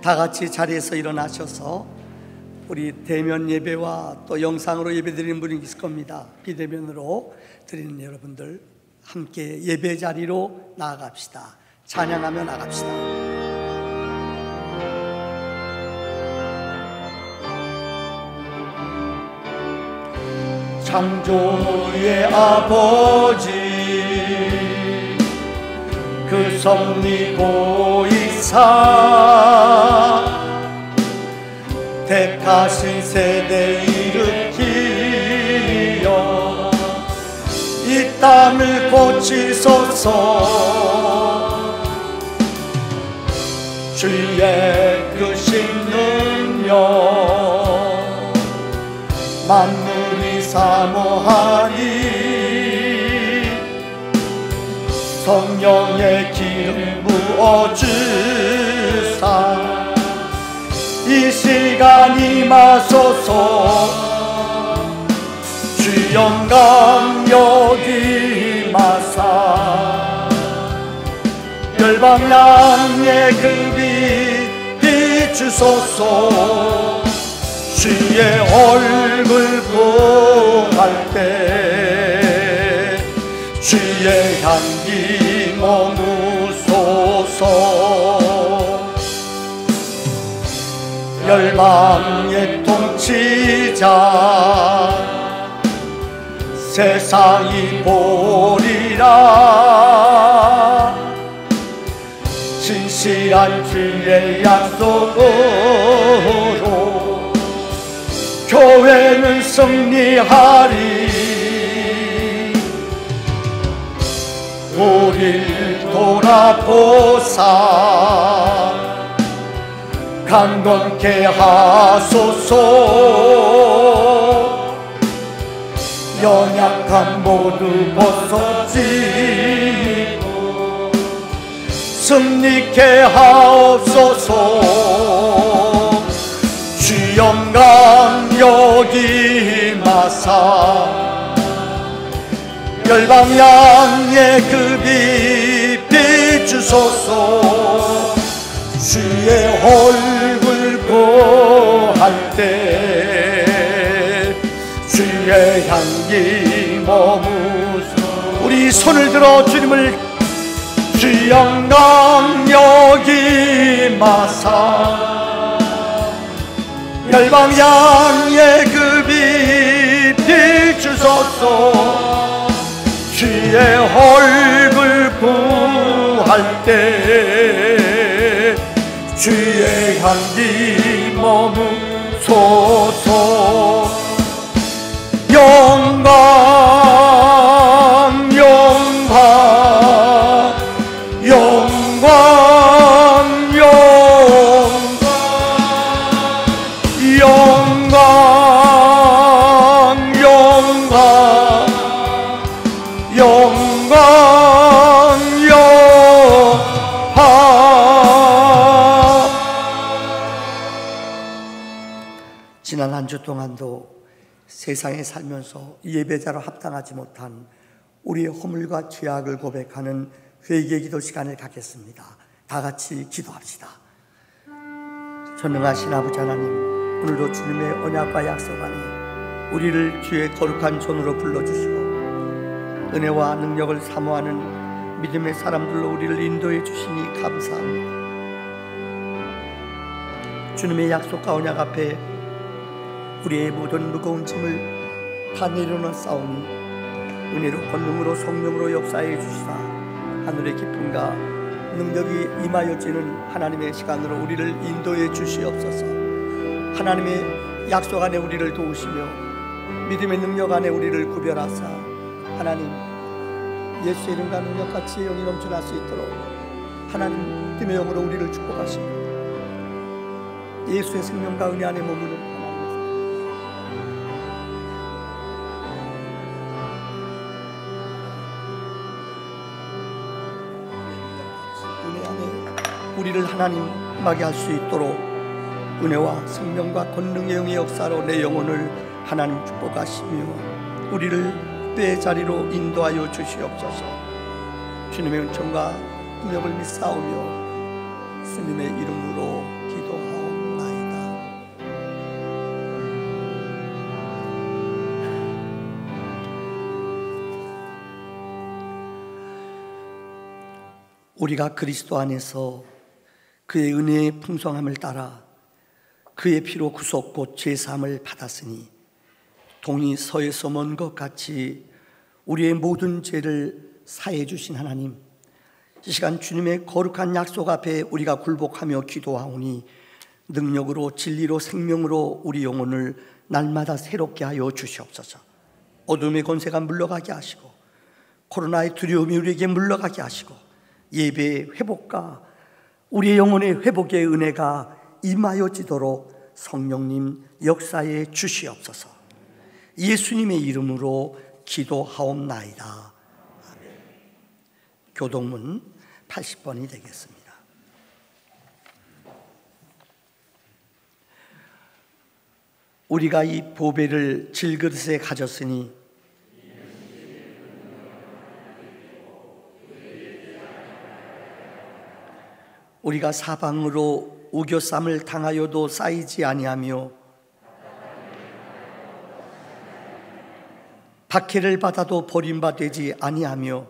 다 같이 자리에서 일어나셔서 우리 대면 예배와 또 영상으로 예배 드리는 분이 있을 겁니다. 비대면으로 드리는 여러분들 함께 예배 자리로 나아갑시다. 찬양하며 나갑시다. 창조의 아버지 그 섭리 보이사 택하신 세대 일으키려 이 땅을 고치소서. 주의 크신 능력 만물이 사모하니 성령의 기름 부어주사 이 시간 임하소서. 주 영광 여기 마사 열방 양의 그 빛 비추소서. 주의 얼굴 보할 때 주의 향기 머무소서. 열방의 통치자 세상이 보리라. 진실한 주의 약속으로 교회는 승리하리. 우릴 돌아보사 강건케 하소서. 연약한 모두 벗어지고 승리케 하옵소서. 주 영광 여기 마사 열방 양의 그 빛 비추소서. 주의 얼굴 보할 때 주의 향기 머무소. 우리 손을 들어 주님을 주 영광 여기 마사 열방 양의 그 빛 비추소서. 주의 얼굴 구할 때 주의 향기 머무소서. 영광 영광 영광 영광 영광 영광 영광. 지난 한 주 동안도 세상에 살면서 예배자로 합당하지 못한 우리의 허물과 죄악을 고백하는 회개 기도 시간을 갖겠습니다. 다 같이 기도합시다. 전능하신 아버지 하나님, 오늘도 주님의 언약과 약속 안에 우리를 주의 거룩한 손으로 불러주시고 은혜와 능력을 사모하는 믿음의 사람들로 우리를 인도해 주시니 감사합니다. 주님의 약속과 언약 앞에 우리의 모든 무거운 짐을 다 내려놓사오니 은혜로 권능으로 성령으로 역사해 주시사 하늘의 기쁨과 능력이 임하여지는 하나님의 시간으로 우리를 인도해 주시옵소서. 하나님의 약속 안에 우리를 도우시며 믿음의 능력 안에 우리를 구별하사 하나님 예수의 이름과 능력같이 영이 넘쳐날 수 있도록 하나님 힘의 영으로 우리를 축복하시며 예수의 생명과 은혜 안에 머무는 우리를 하나님 임하게 할 수 있도록 은혜와 생명과 권능의 영의 역사로 내 영혼을 하나님 축복하시며 우리를 때의 자리로 인도하여 주시옵소서. 주님의 은총과 능력을 믿사오며 주님의 이름으로 기도합니다. 우리가 그리스도 안에서 그의 은혜의 풍성함을 따라 그의 피로 구속 곧 죄사함을 받았으니 동이 서에서 먼 것 같이 우리의 모든 죄를 사해 주신 하나님, 이 시간 주님의 거룩한 약속 앞에 우리가 굴복하며 기도하오니 능력으로 진리로 생명으로 우리 영혼을 날마다 새롭게 하여 주시옵소서. 어둠의 권세가 물러가게 하시고 코로나의 두려움이 우리에게 물러가게 하시고 예배의 회복과 우리의 영혼의 회복의 은혜가 임하여지도록 성령님 역사해 주시옵소서. 예수님의 이름으로 기도하옵나이다. 아멘. 교동문 80번이 되겠습니다. 우리가 이 보배를 질그릇에 가졌으니 우리가 사방으로 우겨쌈을 당하여도 쌓이지 아니하며 박해를 받아도 버림받지 아니하며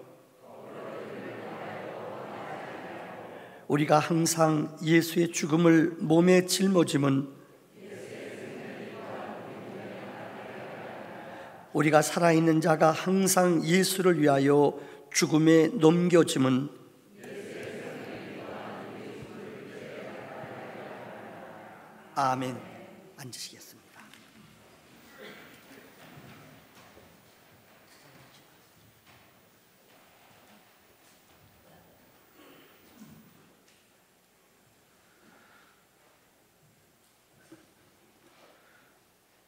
우리가 항상 예수의 죽음을 몸에 짊어짐은 우리가 살아있는 자가 항상 예수를 위하여 죽음에 넘겨짐은 아멘. 앉으시겠습니다.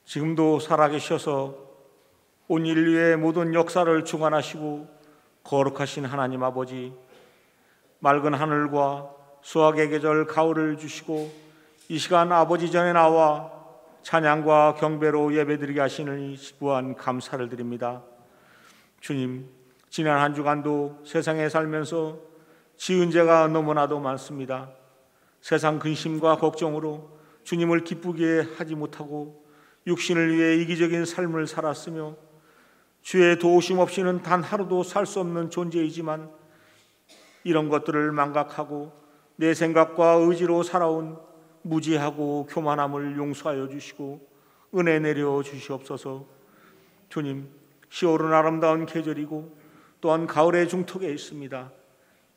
지금도 살아계셔서 온 인류의 모든 역사를 주관하시고 거룩하신 하나님 아버지, 맑은 하늘과 수확의 계절 가을을 주시고 이 시간 아버지 전에 나와 찬양과 경배로 예배드리게 하시니 무한 감사를 드립니다. 주님, 지난 한 주간도 세상에 살면서 지은 죄가 너무나도 많습니다. 세상 근심과 걱정으로 주님을 기쁘게 하지 못하고 육신을 위해 이기적인 삶을 살았으며 주의 도우심 없이는 단 하루도 살 수 없는 존재이지만 이런 것들을 망각하고 내 생각과 의지로 살아온 무지하고 교만함을 용서하여 주시고 은혜 내려 주시옵소서. 주님, 10월은 아름다운 계절이고 또한 가을의 중턱에 있습니다.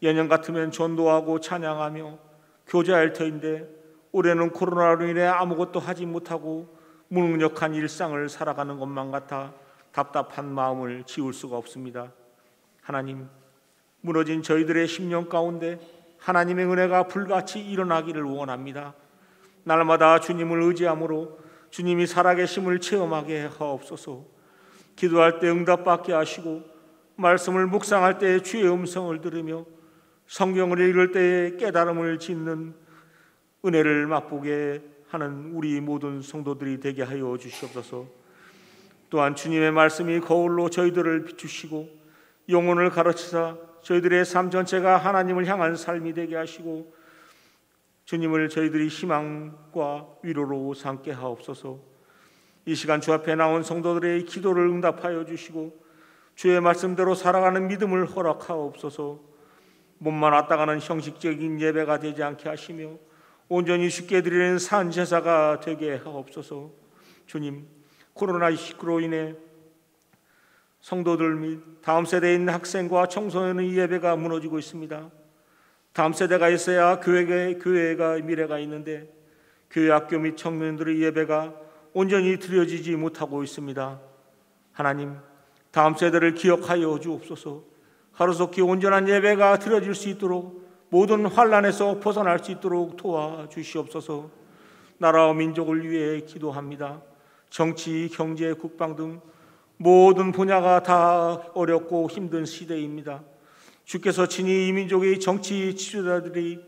예년 같으면 전도하고 찬양하며 교제할 터인데 올해는 코로나로 인해 아무것도 하지 못하고 무능력한 일상을 살아가는 것만 같아 답답한 마음을 지울 수가 없습니다. 하나님, 무너진 저희들의 심령 가운데 하나님의 은혜가 불같이 일어나기를 원합니다. 날마다 주님을 의지함으로 주님이 살아계심을 체험하게 하옵소서. 기도할 때 응답받게 하시고 말씀을 묵상할 때 주의 음성을 들으며 성경을 읽을 때에 깨달음을 짓는 은혜를 맛보게 하는 우리 모든 성도들이 되게 하여 주시옵소서. 또한 주님의 말씀이 거울로 저희들을 비추시고 영혼을 가르치사 저희들의 삶 전체가 하나님을 향한 삶이 되게 하시고 주님을 저희들이 희망과 위로로 삼게 하옵소서. 이 시간 주 앞에 나온 성도들의 기도를 응답하여 주시고 주의 말씀대로 살아가는 믿음을 허락하옵소서. 몸만 왔다가는 형식적인 예배가 되지 않게 하시며 온전히 주께 드리는 산 제사가 되게 하옵소서. 주님, 코로나19로 인해 성도들 및 다음 세대에 있는 학생과 청소년의 예배가 무너지고 있습니다. 다음 세대가 있어야 교회가 미래가 있는데 교회 학교 및 청년들의 예배가 온전히 드려지지 못하고 있습니다. 하나님, 다음 세대를 기억하여 주옵소서. 하루속히 온전한 예배가 드려질 수 있도록 모든 환난에서 벗어날 수 있도록 도와주시옵소서. 나라와 민족을 위해 기도합니다. 정치, 경제, 국방 등 모든 분야가 다 어렵고 힘든 시대입니다. 주께서 친히 이 민족의 정치 지도자들이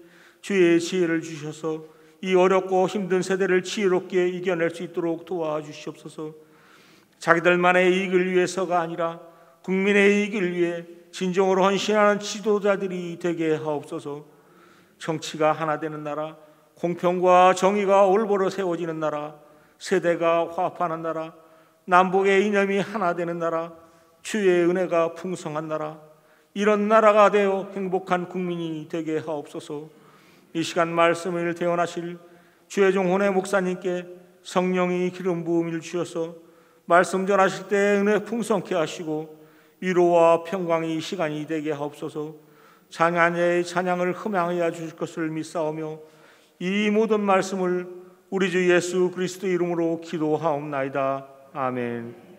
주의 지혜를 주셔서 이 어렵고 힘든 세대를 지혜롭게 이겨낼 수 있도록 도와주시옵소서. 자기들만의 이익을 위해서가 아니라 국민의 이익을 위해 진정으로 헌신하는 지도자들이 되게 하옵소서. 정치가 하나 되는 나라, 공평과 정의가 올바로 세워지는 나라, 세대가 화합하는 나라, 남북의 이념이 하나 되는 나라, 주의 은혜가 풍성한 나라, 이런 나라가 되어 행복한 국민이 되게 하옵소서. 이 시간 말씀을 대언하실 주의 종 혼의 목사님께 성령이 기름 부음을 주셔서 말씀 전하실 때 은혜 풍성케 하시고 위로와 평강이 이 시간이 되게 하옵소서. 찬양의 찬양을 흠양하여 주실 것을 믿사오며 이 모든 말씀을 우리 주 예수 그리스도 이름으로 기도하옵나이다. 아멘.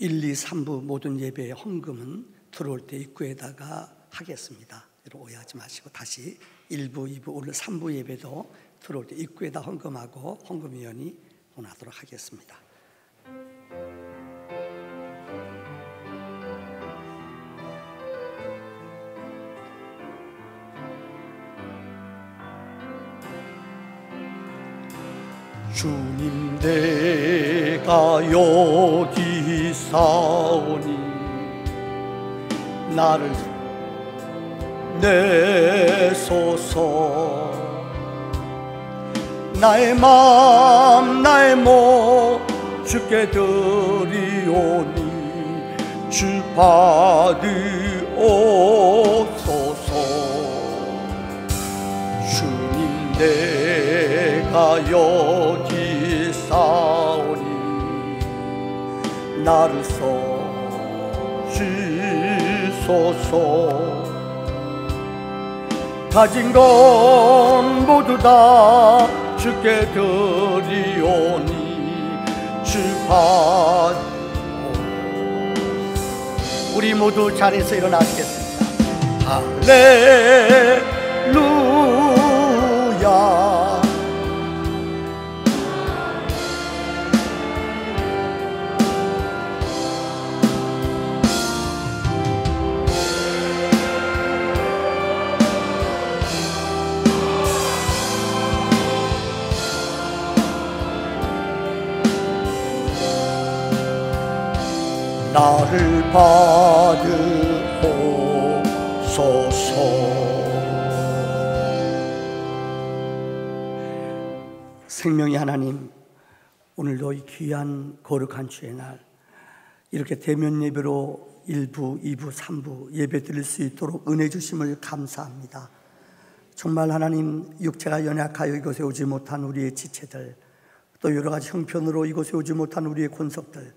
일, 2, 3부 모든 예배의 헌금은 들어올 때 입구에다가 하겠습니다. 여러분 오해하지 마시고 다시 1부, 2부, 오늘 3부 예배도 들어올 때 입구에다 헌금하고 헌금위원이 논하도록 하겠습니다. 주님 내가 여기 있사오니 나를 내소서. 나의 마음 나의 몸 주께 드리오니 주 받으옵소서. 주님 내가 여기 있사오니 나를 써주소서. 가진 건 모두 다 주께 드리오니 주 받. 우리 모두 자리에서 일어나시겠습니다. 할렐루야. 나를 받으옵소서. 생명의 하나님, 오늘도 이 귀한 거룩한 주의 날 이렇게 대면 예배로 1부, 2부, 3부 예배 드릴 수 있도록 은혜 주심을 감사합니다. 정말 하나님, 육체가 연약하여 이곳에 오지 못한 우리의 지체들, 또 여러 가지 형편으로 이곳에 오지 못한 우리의 권속들,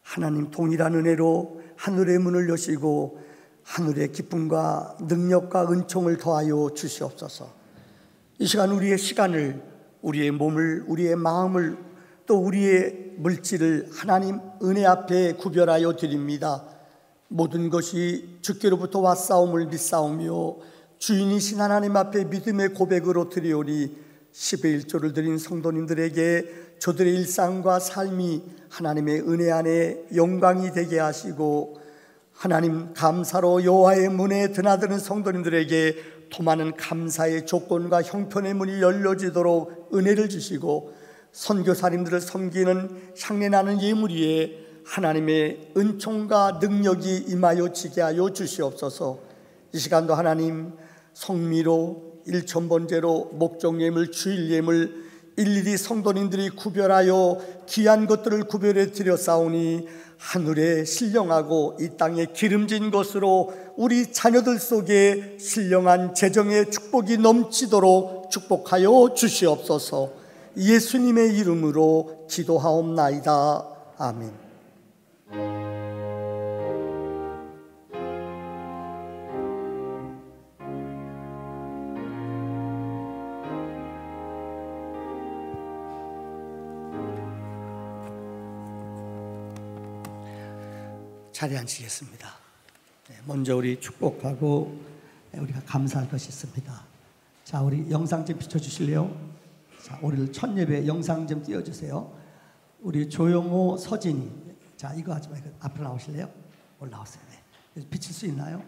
하나님 동일한 은혜로 하늘의 문을 여시고 하늘의 기쁨과 능력과 은총을 더하여 주시옵소서. 이 시간 우리의 시간을, 우리의 몸을, 우리의 마음을, 또 우리의 물질을 하나님 은혜 앞에 구별하여 드립니다. 모든 것이 주께로부터 왔사옴을 믿사오며 주인이신 하나님 앞에 믿음의 고백으로 드리오니 10의 1조를 드린 성도님들에게 저들의 일상과 삶이 하나님의 은혜 안에 영광이 되게 하시고, 하나님 감사로 여호와의 문에 드나드는 성도님들에게 더 많은 감사의 조건과 형편의 문이 열려지도록 은혜를 주시고, 선교사님들을 섬기는 향내나는 예물 위에 하나님의 은총과 능력이 임하여 지게 하여 주시옵소서. 이 시간도 하나님 성미로, 일천번제로, 목종예물, 주일예물 일일이 성도님들이 구별하여 귀한 것들을 구별해 드렸사오니 하늘에 신령하고 이 땅에 기름진 것으로 우리 자녀들 속에 신령한 재정의 축복이 넘치도록 축복하여 주시옵소서. 예수님의 이름으로 기도하옵나이다. 아멘. 자리에 앉으시겠습니다. 먼저 우리 축복하고 우리가 감사할 것이 있습니다. 자, 우리 영상 좀 비춰주실래요? 자, 오늘 첫 예배 영상 좀 띄워주세요. 우리 조용호, 서진이. 자, 이거 하지 말고 앞으로 나오실래요? 올라오세요. 네. 비칠 수 있나요?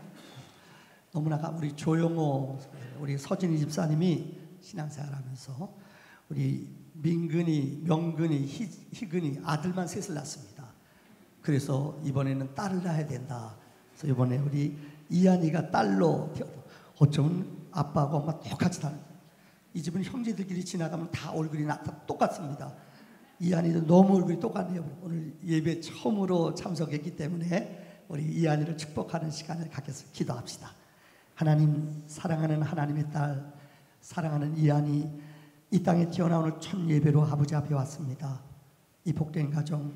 너무나 우리 조용호, 우리 서진이 집사님이 신앙생활하면서 우리 민근이, 명근이, 희근이 아들만 셋을 낳습니다. 그래서 이번에는 딸을 낳아야 된다. 그래서 이번에 우리 이한이가 딸로 어쩌면 아빠하고 엄마 똑같이 다른. 이 집은 형제들끼리 지나가면 다 얼굴이 다 똑같습니다. 이한이도 너무 얼굴이 똑같네요. 오늘 예배 처음으로 참석했기 때문에 우리 이한이를 축복하는 시간을 갖겠습니다. 기도합시다. 하나님, 사랑하는 하나님의 딸, 사랑하는 이한이 이 땅에 태어나 오늘 첫 예배로 아버지 앞에 왔습니다. 이 복된 가정,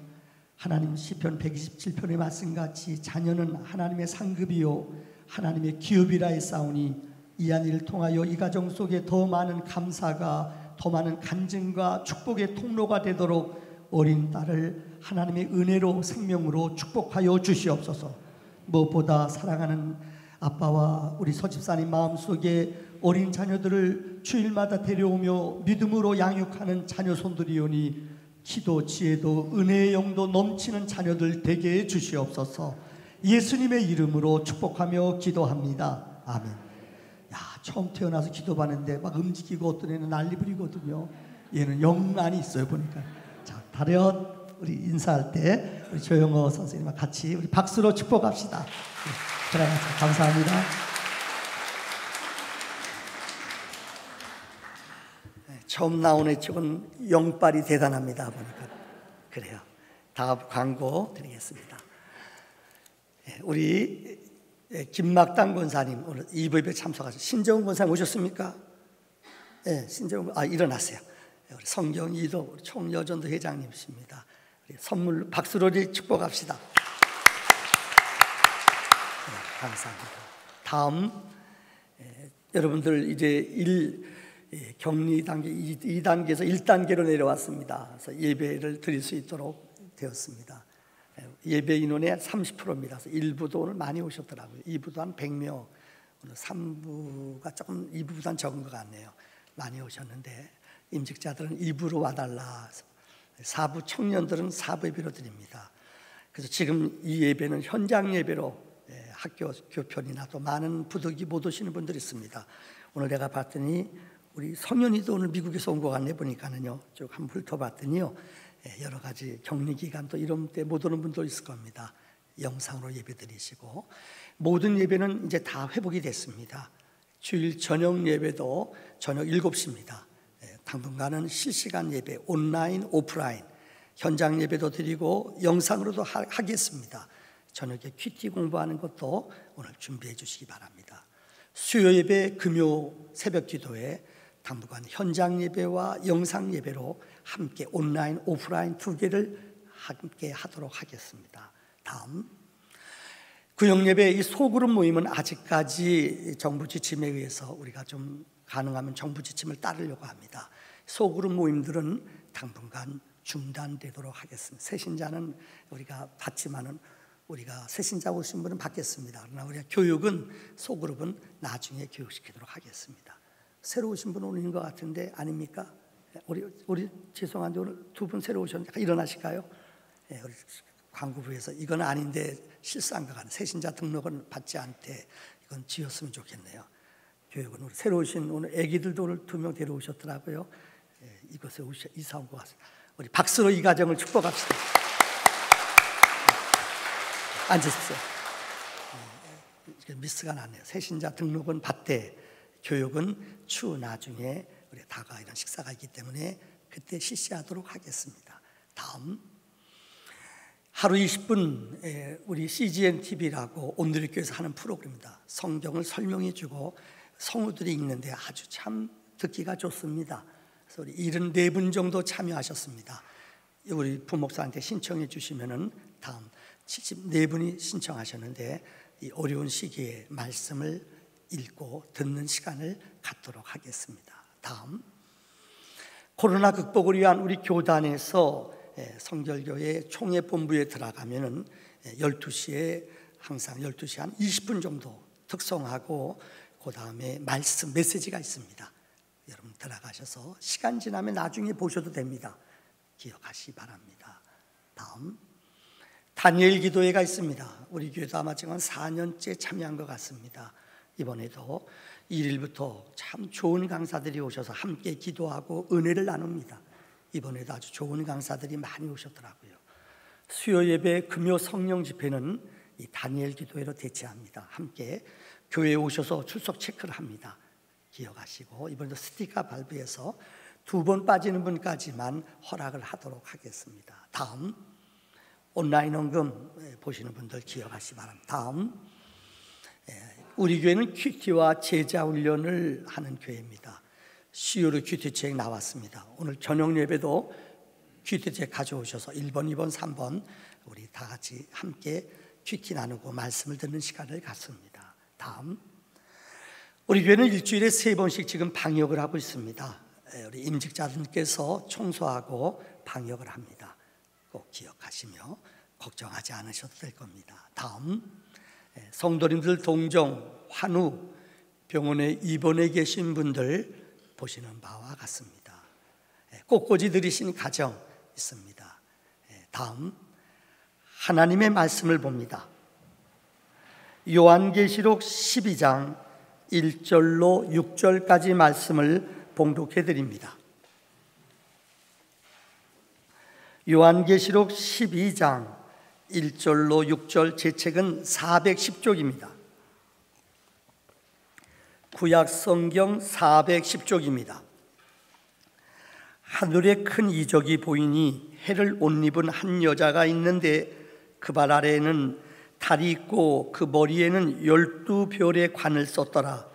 하나님 시편 127편의 말씀같이 자녀는 하나님의 상급이요 하나님의 기업이라 했사오니 이한이를 통하여 이 가정 속에 더 많은 감사가, 더 많은 간증과 축복의 통로가 되도록 어린 딸을 하나님의 은혜로, 생명으로 축복하여 주시옵소서. 무엇보다 사랑하는 아빠와 우리 서집사님 마음속에 어린 자녀들을 주일마다 데려오며 믿음으로 양육하는 자녀 손들이오니 기도, 지혜도, 은혜의 영도 넘치는 자녀들 되게 해 주시옵소서. 예수님의 이름으로 축복하며 기도합니다. 아멘. 야, 처음 태어나서 기도받는데 막 움직이고 어떤 애는 난리 부리거든요. 얘는 영안이 있어요 보니까. 자, 다련 우리 인사할 때 우리 조영호 선생님과 같이 우리 박수로 축복합시다. 네, 감사합니다. 네, 처음 나온 애 쪽은 영빨이 대단합니다 보니까. 그래요. 다음 광고 드리겠습니다. 네, 우리 김막당 권사님 오늘 2부에 참석하셨어요. 신정훈 권사님 오셨습니까? 네, 신정훈 일어나세요. 우리 성경 이도 총여전도 회장님이십니다. 선물 박수로 축복합시다. 네, 감사합니다. 다음 여러분들 이제 격리 단계 2단계에서 1단계로 내려왔습니다. 그래서 예배를 드릴 수 있도록 되었습니다. 예배 인원의 30%입니다. 그래서 1부도 오늘 많이 오셨더라고요. 2부도 한 100명, 오늘 3부가 조금 2부보다는 적은 것 같네요. 많이 오셨는데 임직자들은 2부로 와달라. 4부 청년들은 4부 예배로 드립니다. 그래서 지금 이 예배는 현장 예배로 학교 교편이나 또 많은 부득이 못 오시는 분들이 있습니다. 오늘 내가 봤더니 우리 성현이도 오늘 미국에서 온 것 같네 보니까는요. 쭉 한번 훑어봤더니요. 여러 가지 격리 기간 또 이런 때 못 오는 분도 있을 겁니다. 영상으로 예배 드리시고 모든 예배는 이제 다 회복이 됐습니다. 주일 저녁 예배도 저녁 7시입니다. 당분간은 실시간 예배, 온라인, 오프라인, 현장 예배도 드리고 영상으로도 하겠습니다. 저녁에 큐티 공부하는 것도 오늘 준비해 주시기 바랍니다. 수요 예배, 금요 새벽 기도에 당분간 현장 예배와 영상 예배로 함께 온라인, 오프라인 두 개를 함께 하도록 하겠습니다. 다음 구역 예배 이 소그룹 모임은 아직까지 정부 지침에 의해서 우리가 좀 가능하면 정부 지침을 따르려고 합니다. 소그룹 모임들은 당분간 중단되도록 하겠습니다. 새신자는 우리가 받지만은 우리가 새신자 오신 분은 받겠습니다. 그러나 우리가 교육은 소그룹은 나중에 교육시키도록 하겠습니다. 새로 오신 분 오는 것 같은데 아닙니까? 우리 죄송한데 오늘 두 분 새로 오셨는데 일어나실까요? 네, 우리 광고부에서 이건 아닌데 실수한 것 같아요. 새신자 등록은 받지 않대. 이건 지었으면 좋겠네요. 교육은 우리 새로 오신 오늘 아기들도 오늘 2명 데려오셨더라고요. 네, 이곳에 이사 온 것 같습니다. 우리 박수로 이 가정을 축복합시다. 앉으십시오. 미스가 났네요. 새신자 등록은 받되 교육은 추후 나중에 우리 다가 이런 식사가 있기 때문에 그때 실시하도록 하겠습니다. 다음 하루 20분 우리 CGN TV라고 온누리교회에서 하는 프로그램입니다. 성경을 설명해주고 성우들이 읽는데 아주 참 듣기가 좋습니다. 그래서 우리 74분 정도 참여하셨습니다. 우리 부목사한테 신청해 주시면은 다음 74분이 신청하셨는데 이 어려운 시기에 말씀을 읽고 듣는 시간을 갖도록 하겠습니다. 다음 코로나 극복을 위한 우리 교단에서 성결교회 총회본부에 들어가면은 12시에 항상 12시 한 20분 정도 특송하고 그 다음에 말씀 메시지가 있습니다. 여러분 들어가셔서 시간 지나면 나중에 보셔도 됩니다. 기억하시기 바랍니다. 다음, 다니엘 기도회가 있습니다. 우리 교회도 아마 지금 한 4년째 참여한 것 같습니다. 이번에도 1일부터 참 좋은 강사들이 오셔서 함께 기도하고 은혜를 나눕니다. 이번에도 아주 좋은 강사들이 많이 오셨더라고요. 수요 예배, 금요 성령 집회는 이 다니엘 기도회로 대체합니다. 함께 교회에 오셔서 출석 체크를 합니다. 기억하시고 이번에도 스티커 발부해서 2번 빠지는 분까지만 허락을 하도록 하겠습니다. 다음, 온라인 헌금 보시는 분들 기억하시기 바랍니다. 다음, 우리 교회는 큐티와 제자 훈련을 하는 교회입니다. 시우르 큐티책 나왔습니다. 오늘 저녁 예배도 큐티책 가져오셔서 1번, 2번, 3번 우리 다 같이 함께 큐티 나누고 말씀을 듣는 시간을 갖습니다. 다음, 우리 교회는 일주일에 3번씩 지금 방역을 하고 있습니다. 우리 임직자들께서 청소하고 방역을 합니다. 꼭 기억하시며 걱정하지 않으셔도 될 겁니다. 다음, 성도님들 동정, 환우, 병원에 입원해 계신 분들 보시는 바와 같습니다. 꽃꽂이 들이신 가정 있습니다. 다음, 하나님의 말씀을 봅니다. 요한계시록 12장 1절로 6절까지 말씀을 봉독해 드립니다. 요한계시록 12장 1절로 6절, 제 책은 410쪽입니다. 구약 성경 410쪽입니다. 하늘에 큰 이적이 보이니 해를 옷 입은 한 여자가 있는데 그 발 아래에는 달이 있고 그 머리에는 12별의 관을 썼더라.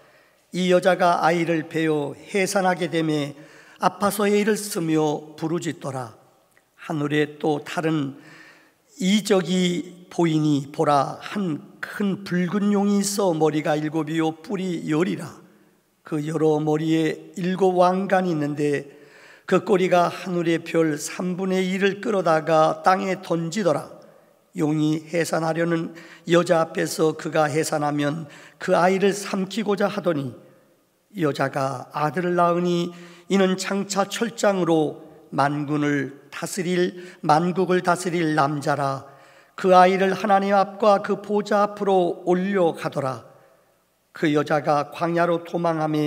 이 여자가 아이를 베어 해산하게 되매 아파서 애를 쓰며 부르짖더라. 하늘에 또 다른 이적이 보이니 보라, 한 큰 붉은 용이 있어 머리가 7이요 뿔이 10이라. 그 여러 머리에 7 왕관이 있는데 그 꼬리가 하늘의 별 3분의 1을 끌어다가 땅에 던지더라. 용이 해산하려는 여자 앞에서 그가 해산하면 그 아이를 삼키고자 하더니 여자가 아들을 낳으니 이는 장차 철장으로 만국을 다스릴 남자라. 그 아이를 하나님 앞과 그 보좌 앞으로 올려가더라. 그 여자가 광야로 도망하며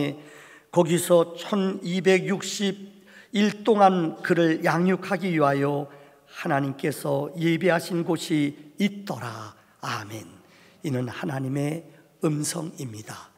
거기서 1260일 동안 그를 양육하기 위하여 하나님께서 예비하신 곳이 있더라. 아멘. 이는 하나님의 음성입니다.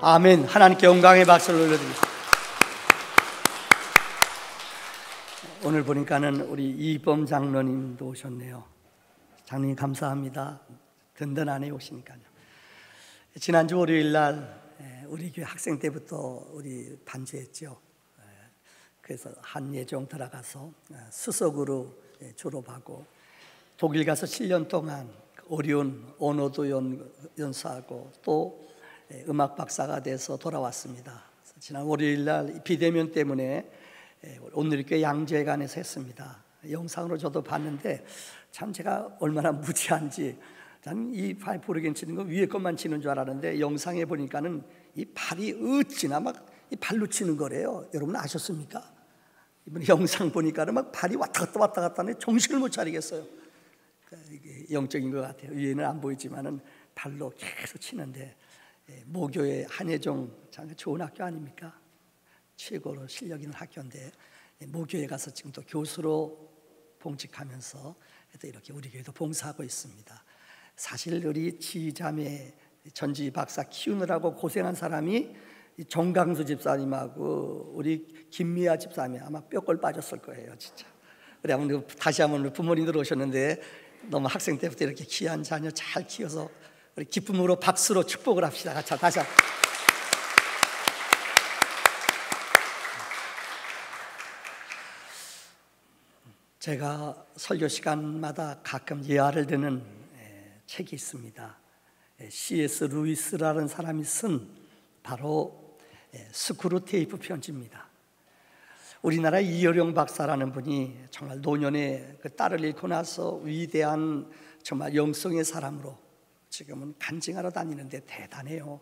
아멘. 하나님께 영광의 박수를 올려드립니다. 오늘 보니까는 우리 이범 장로님도 오셨네요. 장로님 감사합니다. 든든하네 오시니까요. 지난주 월요일 날 우리 교회 학생 때부터 우리 반주했죠. 그래서 한예종 들어가서 수석으로 졸업하고 독일 가서 7년 동안 어려운 언어도 연수하고 또 음악 박사가 돼서 돌아왔습니다. 지난 월요일 날 비대면 때문에 오늘 교회 양재관에서 했습니다. 영상으로 저도 봤는데 참 제가 얼마나 무지한지, 난 이 파이프 오르겐 치는 거 위에 것만 치는 줄 알았는데 영상에 보니까는 이 발이 어찌나 막 이 발로 치는 거래요. 여러분 아셨습니까? 이번 영상 보니까는 막 발이 왔다 갔다 하는데 정신을 못 차리겠어요. 그러니까 이게 영적인 것 같아요. 위에는 안 보이지만은 발로 계속 치는데, 모교의 한예종 참 좋은 학교 아닙니까? 최고로 실력 있는 학교인데 모교에 가서 지금 또 교수로 봉직하면서 또 이렇게 우리 교회도 봉사하고 있습니다. 사실 우리 지자매 전지 박사 키우느라고 고생한 사람이 정강수 집사님하고 우리 김미아 집사님이 아마 뼈골 빠졌을 거예요, 진짜. 우리 한번 다시 한번 부모님들 오셨는데 너무 학생 때부터 이렇게 귀한 자녀 잘 키워서 우리 기쁨으로 박수로 축복을 합시다. 같이 다시 한번. 제가 설교 시간마다 가끔 예화를 드는 책이 있습니다. C.S. 루이스라는 사람이 쓴 바로 스크루테이프 편지입니다. 우리나라 이어령 박사라는 분이 정말 노년에 그 딸을 잃고 나서 위대한 정말 영성의 사람으로 지금은 간증하러 다니는데 대단해요.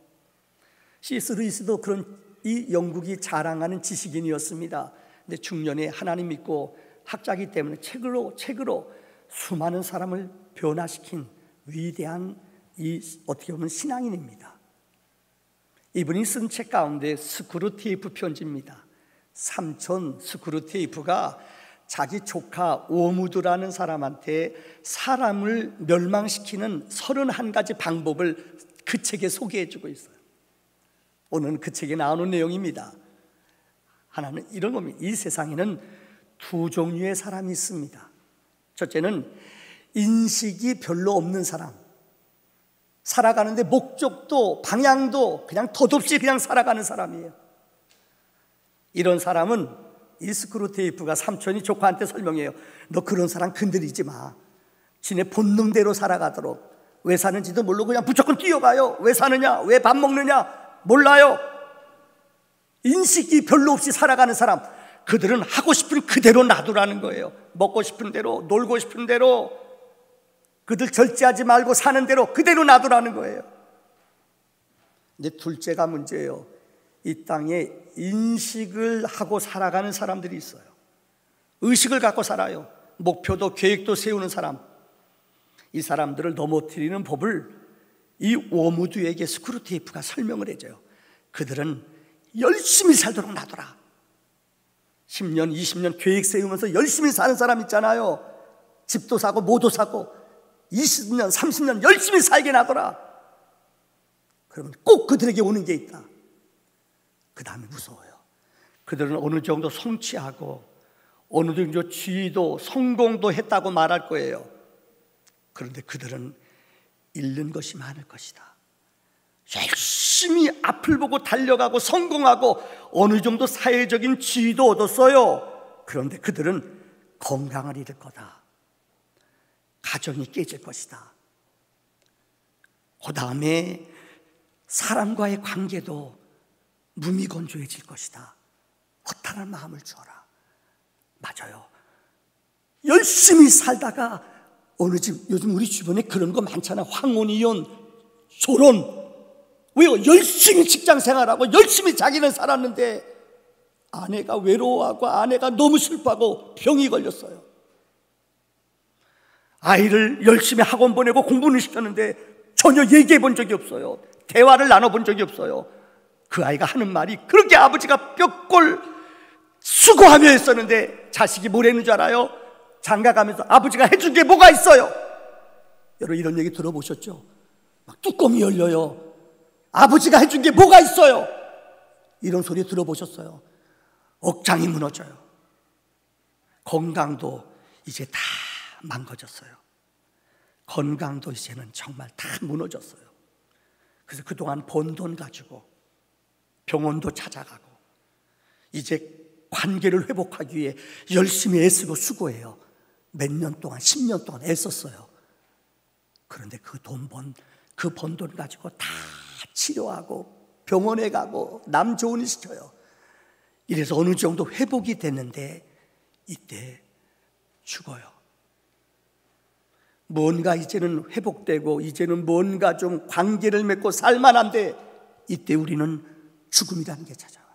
C.S. 루이스도 그런 이 영국이 자랑하는 지식인이었습니다. 근데 중년에 하나님 믿고 학자이기 때문에 책으로 수많은 사람을 변화시킨 위대한 이 어떻게 보면 신앙인입니다. 이분이 쓴 책 가운데 스크루테이프 편지입니다. 삼촌 스크루테이프가 자기 조카 오무드라는 사람한테 사람을 멸망시키는 31가지 방법을 그 책에 소개해주고 있어요. 오늘은 그 책에 나오는 내용입니다. 하나는 이런 겁니다. 이 세상에는 두 종류의 사람이 있습니다. 첫째는 인식이 별로 없는 사람, 살아가는데 목적도 방향도 그냥 덧없이 그냥 살아가는 사람이에요. 이런 사람은 이 스크루테이프가 삼촌이 조카한테 설명해요. 너 그런 사람 건드리지 마. 지네 본능대로 살아가도록. 왜 사는지도 모르고 그냥 무조건 뛰어가요. 왜 사느냐, 왜 밥 먹느냐 몰라요. 인식이 별로 없이 살아가는 사람, 그들은 하고 싶은 그대로 놔두라는 거예요. 먹고 싶은 대로, 놀고 싶은 대로, 그들 절제하지 말고 사는 대로 그대로 놔두라는 거예요. 근데 둘째가 문제예요. 이 땅에 인식을 하고 살아가는 사람들이 있어요. 의식을 갖고 살아요. 목표도 계획도 세우는 사람. 이 사람들을 넘어뜨리는 법을 이 워무드에게 스크루테이프가 설명을 해줘요. 그들은 열심히 살도록 놔둬라. 10년, 20년 계획 세우면서 열심히 사는 사람 있잖아요. 집도 사고 뭐도 사고 20년, 30년 열심히 살게 놔둬라. 그러면 꼭 그들에게 오는 게 있다. 그 다음에 무서워요. 그들은 어느 정도 성취하고 어느 정도 지위도 성공도 했다고 말할 거예요. 그런데 그들은 잃는 것이 많을 것이다. 열심히 앞을 보고 달려가고 성공하고 어느 정도 사회적인 지위도 얻었어요. 그런데 그들은 건강을 잃을 거다. 가정이 깨질 것이다. 그 다음에 사람과의 관계도 무미건조해질 것이다. 허탈한 마음을 주어라. 맞아요. 열심히 살다가 어느 집, 요즘 우리 주변에 그런 거 많잖아. 황혼이혼, 졸혼. 왜요? 열심히 직장 생활하고 열심히 자기는 살았는데 아내가 외로워하고 아내가 너무 슬퍼하고 병이 걸렸어요. 아이를 열심히 학원 보내고 공부는 시켰는데 전혀 얘기해 본 적이 없어요. 대화를 나눠본 적이 없어요. 그 아이가 하는 말이 그렇게 아버지가 뼈골 수고하며 했었는데 자식이 뭘 했는 줄 알아요? 장가가면서 아버지가 해준 게 뭐가 있어요? 여러분 이런 얘기 들어보셨죠? 막 뚜껑이 열려요. 아버지가 해준 게 뭐가 있어요? 이런 소리 들어보셨어요? 억장이 무너져요. 건강도 이제 다 망가졌어요. 건강도 이제는 정말 다 무너졌어요. 그래서 그동안 번 돈 가지고 병원도 찾아가고 이제 관계를 회복하기 위해 열심히 애쓰고 수고해요. 몇 년 동안, 10년 동안 애썼어요. 그런데 그 번 돈 가지고 다 치료하고 병원에 가고 남 좋은 일 시켜요. 이래서 어느 정도 회복이 됐는데 이때 죽어요. 뭔가 이제는 회복되고 이제는 뭔가 좀 관계를 맺고 살만한데 이때 우리는 죽음이라는 게 찾아와요.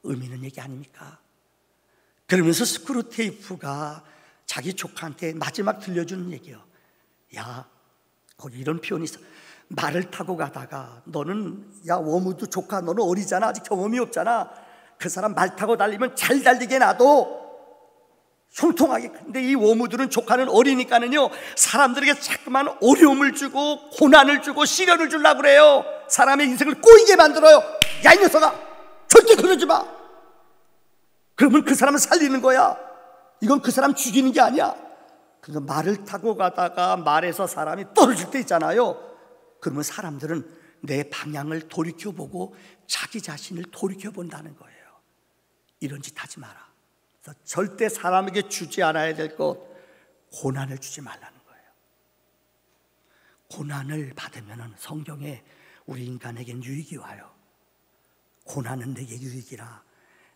의미 있는 얘기 아닙니까? 그러면서 스크루테이프가 자기 조카한테 마지막 들려주는 얘기예요. 야, 거기 이런 표현이 있어. 말을 타고 가다가 너는, 야 워무드 조카, 너는 어리잖아, 아직 경험이 없잖아. 그 사람 말 타고 달리면 잘 달리게 놔둬, 형통하게. 근데 이 워무드는, 조카는 어리니까는요 사람들에게 자꾸만 어려움을 주고 고난을 주고 시련을 주려고 그래요. 사람의 인생을 꼬이게 만들어요. 야, 이 녀석아, 절대 그러지 마. 그러면 그 사람을 살리는 거야. 이건 그 사람 죽이는 게 아니야. 그래서 말을 타고 가다가 말에서 사람이 떨어질 때 있잖아요. 그러면 사람들은 내 방향을 돌이켜보고 자기 자신을 돌이켜본다는 거예요. 이런 짓 하지 마라. 그래서 절대 사람에게 주지 않아야 될 것, 고난을 주지 말라는 거예요. 고난을 받으면 성경에 우리 인간에겐 유익이 와요. 고난은 내게 유익이라.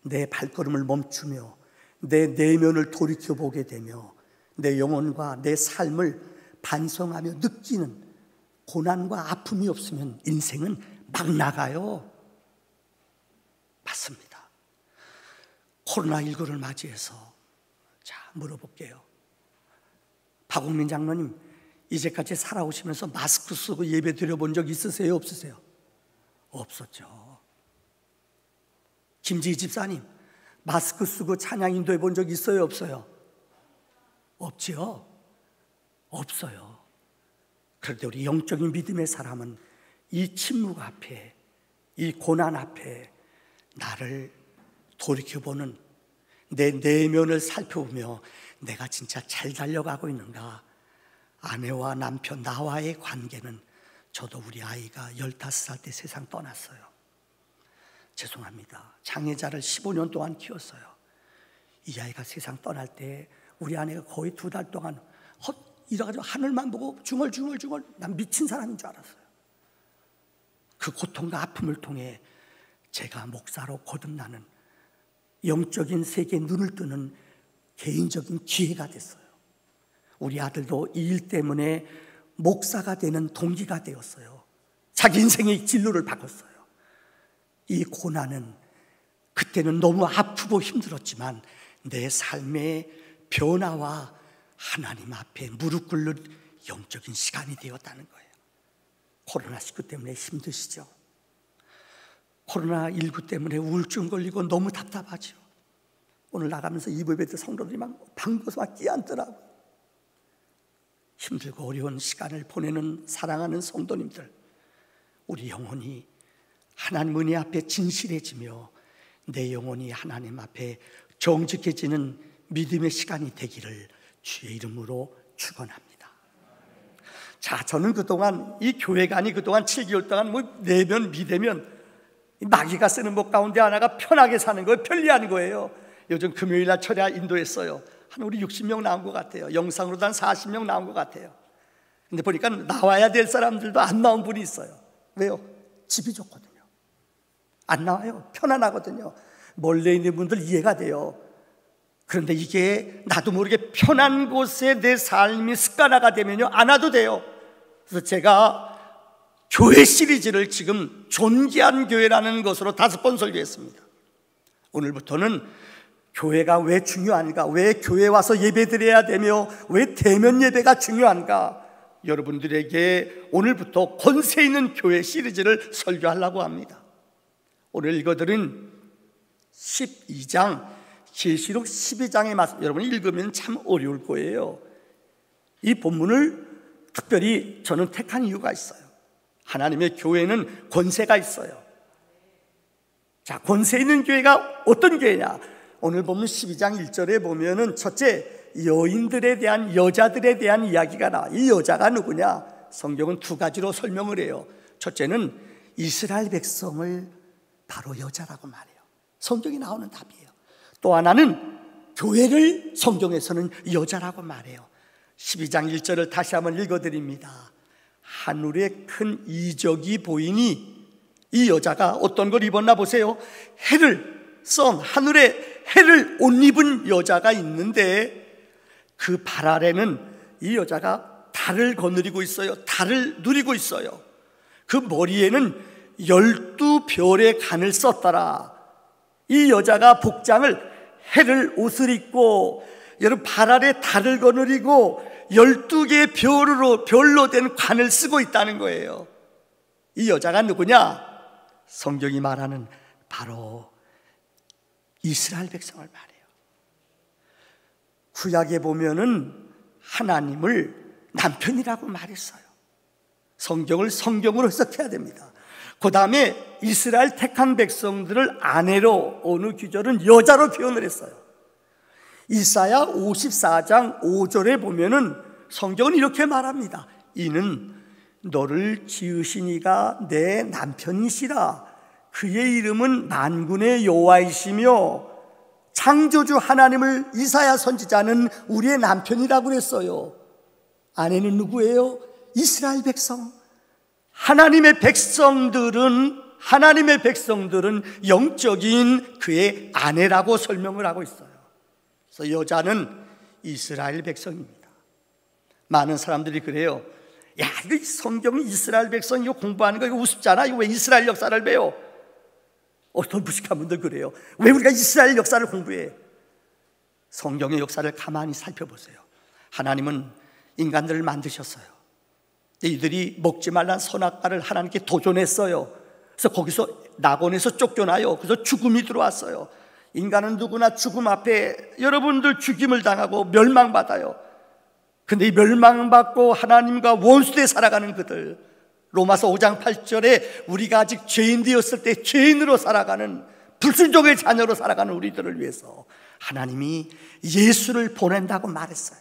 내 발걸음을 멈추며 내 내면을 돌이켜보게 되며 내 영혼과 내 삶을 반성하며 느끼는 고난과 아픔이 없으면 인생은 막 나가요. 맞습니다. 코로나19를 맞이해서 자, 물어볼게요. 박옥민 장로님, 이제까지 살아오시면서 마스크 쓰고 예배 드려본 적 있으세요, 없으세요? 없었죠. 김지희 집사님, 마스크 쓰고 찬양 인도해 본 적 있어요, 없어요? 없지요? 없어요. 그런데 우리 영적인 믿음의 사람은 이 침묵 앞에, 이 고난 앞에 나를 돌이켜보는, 내 내면을 살펴보며 내가 진짜 잘 달려가고 있는가. 아내와 남편, 나와의 관계는, 저도 우리 아이가 15살 때 세상 떠났어요. 죄송합니다. 장애자를 15년 동안 키웠어요. 이 아이가 세상 떠날 때 우리 아내가 거의 2달 동안 이래가지고 하늘만 보고 중얼중얼, 난 미친 사람인 줄 알았어요. 그 고통과 아픔을 통해 제가 목사로 거듭나는, 영적인 세계에 눈을 뜨는 개인적인 기회가 됐어요. 우리 아들도 이 일 때문에 목사가 되는 동기가 되었어요. 자기 인생의 진로를 바꿨어요. 이 고난은 그때는 너무 아프고 힘들었지만 내 삶의 변화와 하나님 앞에 무릎 꿇는 영적인 시간이 되었다는 거예요. 코로나19 때문에 힘드시죠? 코로나19 때문에 우울증 걸리고 너무 답답하죠? 오늘 나가면서 이브베드 성도들이 막 방구서 막 끼안더라고요. 힘들고 어려운 시간을 보내는 사랑하는 성도님들, 우리 영혼이 하나님 은혜 앞에 진실해지며 내 영혼이 하나님 앞에 정직해지는 믿음의 시간이 되기를 주의 이름으로 축원합니다. 자, 저는 그동안 이 교회관이 그동안 7개월 동안 뭐 내면 비대면 마귀가 쓰는 법 가운데 하나가 편하게 사는 거예요. 편리한 거예요. 요즘 금요일날 철야 인도했어요. 한 우리 60명 나온 것 같아요. 영상으로도 한 40명 나온 것 같아요. 근데 보니까 나와야 될 사람들도 안 나온 분이 있어요. 왜요? 집이 좋거든요. 안 나와요. 편안하거든요. 멀리 있는 분들 이해가 돼요. 그런데 이게 나도 모르게 편한 곳에 내 삶이 습관화가 되면요, 안 와도 돼요. 그래서 제가 교회 시리즈를 지금 존귀한 교회라는 것으로 5번 설교했습니다. 오늘부터는 교회가 왜 중요한가, 왜 교회 와서 예배 드려야 되며 왜 대면 예배가 중요한가, 여러분들에게 오늘부터 권세 있는 교회 시리즈를 설교하려고 합니다. 오늘 읽어드린 12장 계시록 12장의 말씀, 여러분이 읽으면 참 어려울 거예요. 이 본문을 특별히 저는 택한 이유가 있어요. 하나님의 교회는 권세가 있어요. 자, 권세 있는 교회가 어떤 교회냐? 오늘 보면 12장 1절에 보면은 첫째, 여인들에 대한, 여자들에 대한 이야기가 나와. 이 여자가 누구냐? 성경은 두 가지로 설명을 해요. 첫째는 이스라엘 백성을 바로 여자라고 말해요. 성경이 나오는 답이에요. 또 하나는 교회를 성경에서는 여자라고 말해요. 12장 1절을 다시 한번 읽어드립니다. 하늘에 큰 이적이 보이니, 이 여자가 어떤 걸 입었나 보세요. 하늘에 해를 옷 입은 여자가 있는데, 그 발 아래는 이 여자가 달을 거느리고 있어요. 달을 누리고 있어요. 그 머리에는 12별의 간을 썼더라. 이 여자가 복장을, 해를 옷을 입고 여러분 발 아래 달을 거느리고 12개의 별로 된 관을 쓰고 있다는 거예요. 이 여자가 누구냐? 성경이 말하는 바로 이스라엘 백성을 말해요. 구약에 보면은 하나님을 남편이라고 말했어요. 성경을 성경으로 해석해야 됩니다. 그 다음에 이스라엘 택한 백성들을 아내로, 어느 구절은 여자로 표현을 했어요. 이사야 54장 5절에 보면은 성경은 이렇게 말합니다. 이는 너를 지으신 이가 내 남편이시라. 그의 이름은 만군의 여호와이시며, 창조주 하나님을 이사야 선지자는 우리의 남편이라고 그랬어요. 아내는 누구예요? 이스라엘 백성. 하나님의 백성들은 영적인 그의 아내라고 설명을 하고 있어요. 그래서 여자는 이스라엘 백성입니다. 많은 사람들이 그래요. 야, 이거 성경은 이스라엘 백성 이거 공부하는 거 이거 우습잖아. 이거 왜 이스라엘 역사를 배워? 어떤 무식한 분들 그래요. 왜 우리가 이스라엘 역사를 공부해? 성경의 역사를 가만히 살펴보세요. 하나님은 인간들을 만드셨어요. 이들이 먹지 말란 선악과를 하나님께 도전했어요. 그래서 거기서 낙원에서 쫓겨나요. 그래서 죽음이 들어왔어요. 인간은 누구나 죽음 앞에 여러분들 죽임을 당하고 멸망받아요. 근데 이 멸망받고 하나님과 원수되어 살아가는 그들, 로마서 5장 8절에 우리가 아직 죄인 되었을 때 죄인으로 살아가는, 불순종의 자녀로 살아가는 우리들을 위해서 하나님이 예수를 보낸다고 말했어요.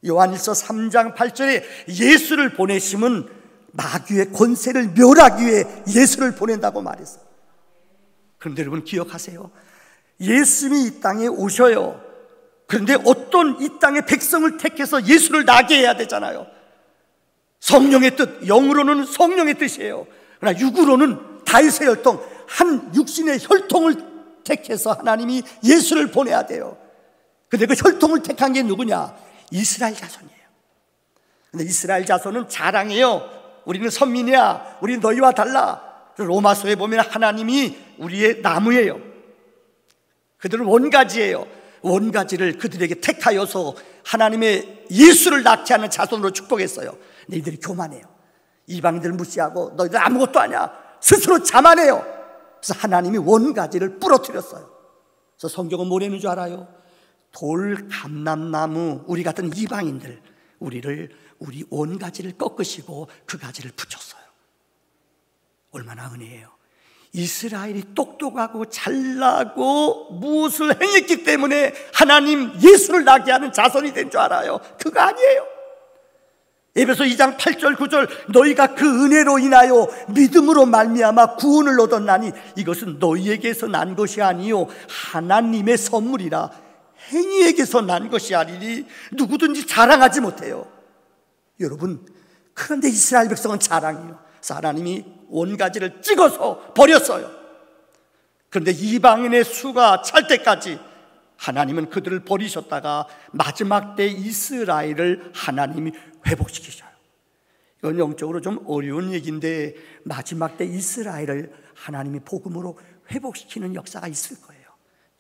요한일서 3장 8절에 예수를 보내심은 마귀의 권세를 멸하기 위해 예수를 보낸다고 말했어요. 그런데 여러분 기억하세요. 예수님이 이 땅에 오셔요. 그런데 어떤 이 땅의 백성을 택해서 예수를 나게 해야 되잖아요. 성령의 뜻, 영으로는 성령의 뜻이에요. 그러나 육으로는 다윗의 혈통, 한 육신의 혈통을 택해서 하나님이 예수를 보내야 돼요. 근데 그 혈통을 택한 게 누구냐? 이스라엘 자손이에요. 근데 이스라엘 자손은 자랑해요. 우리는 선민이야. 우리는 너희와 달라. 로마서에 보면 하나님이 우리의 나무예요. 그들은 원가지예요. 원가지를 그들에게 택하여서 하나님의 예수를 낳게 하는 자손으로 축복했어요. 근데 이들이 교만해요. 이방인들을 무시하고 너희들 아무것도 아니야. 스스로 자만해요. 그래서 하나님이 원가지를 부러뜨렸어요. 그래서 성경은 뭐라는 줄 알아요? 돌, 감람나무, 우리 같은 이방인들, 우리 원가지를 꺾으시고 그 가지를 붙였어요. 얼마나 은혜예요. 이스라엘이 똑똑하고 잘나고 무엇을 행했기 때문에 하나님 예수를 낳게 하는 자손이 된 줄 알아요. 그거 아니에요. 에베소 2장 8절 9절 너희가 그 은혜로 인하여 믿음으로 말미암아 구원을 얻었나니 이것은 너희에게서 난 것이 아니요 하나님의 선물이라. 행위에게서 난 것이 아니니 누구든지 자랑하지 못해요. 여러분, 그런데 이스라엘 백성은 자랑해요. 그래서 하나님이 원가지를 찍어서 버렸어요. 그런데 이방인의 수가 찰 때까지 하나님은 그들을 버리셨다가 마지막 때 이스라엘을 하나님이 회복시키셔요. 이건 영적으로 좀 어려운 얘기인데 마지막 때 이스라엘을 하나님이 복음으로 회복시키는 역사가 있을 거예요.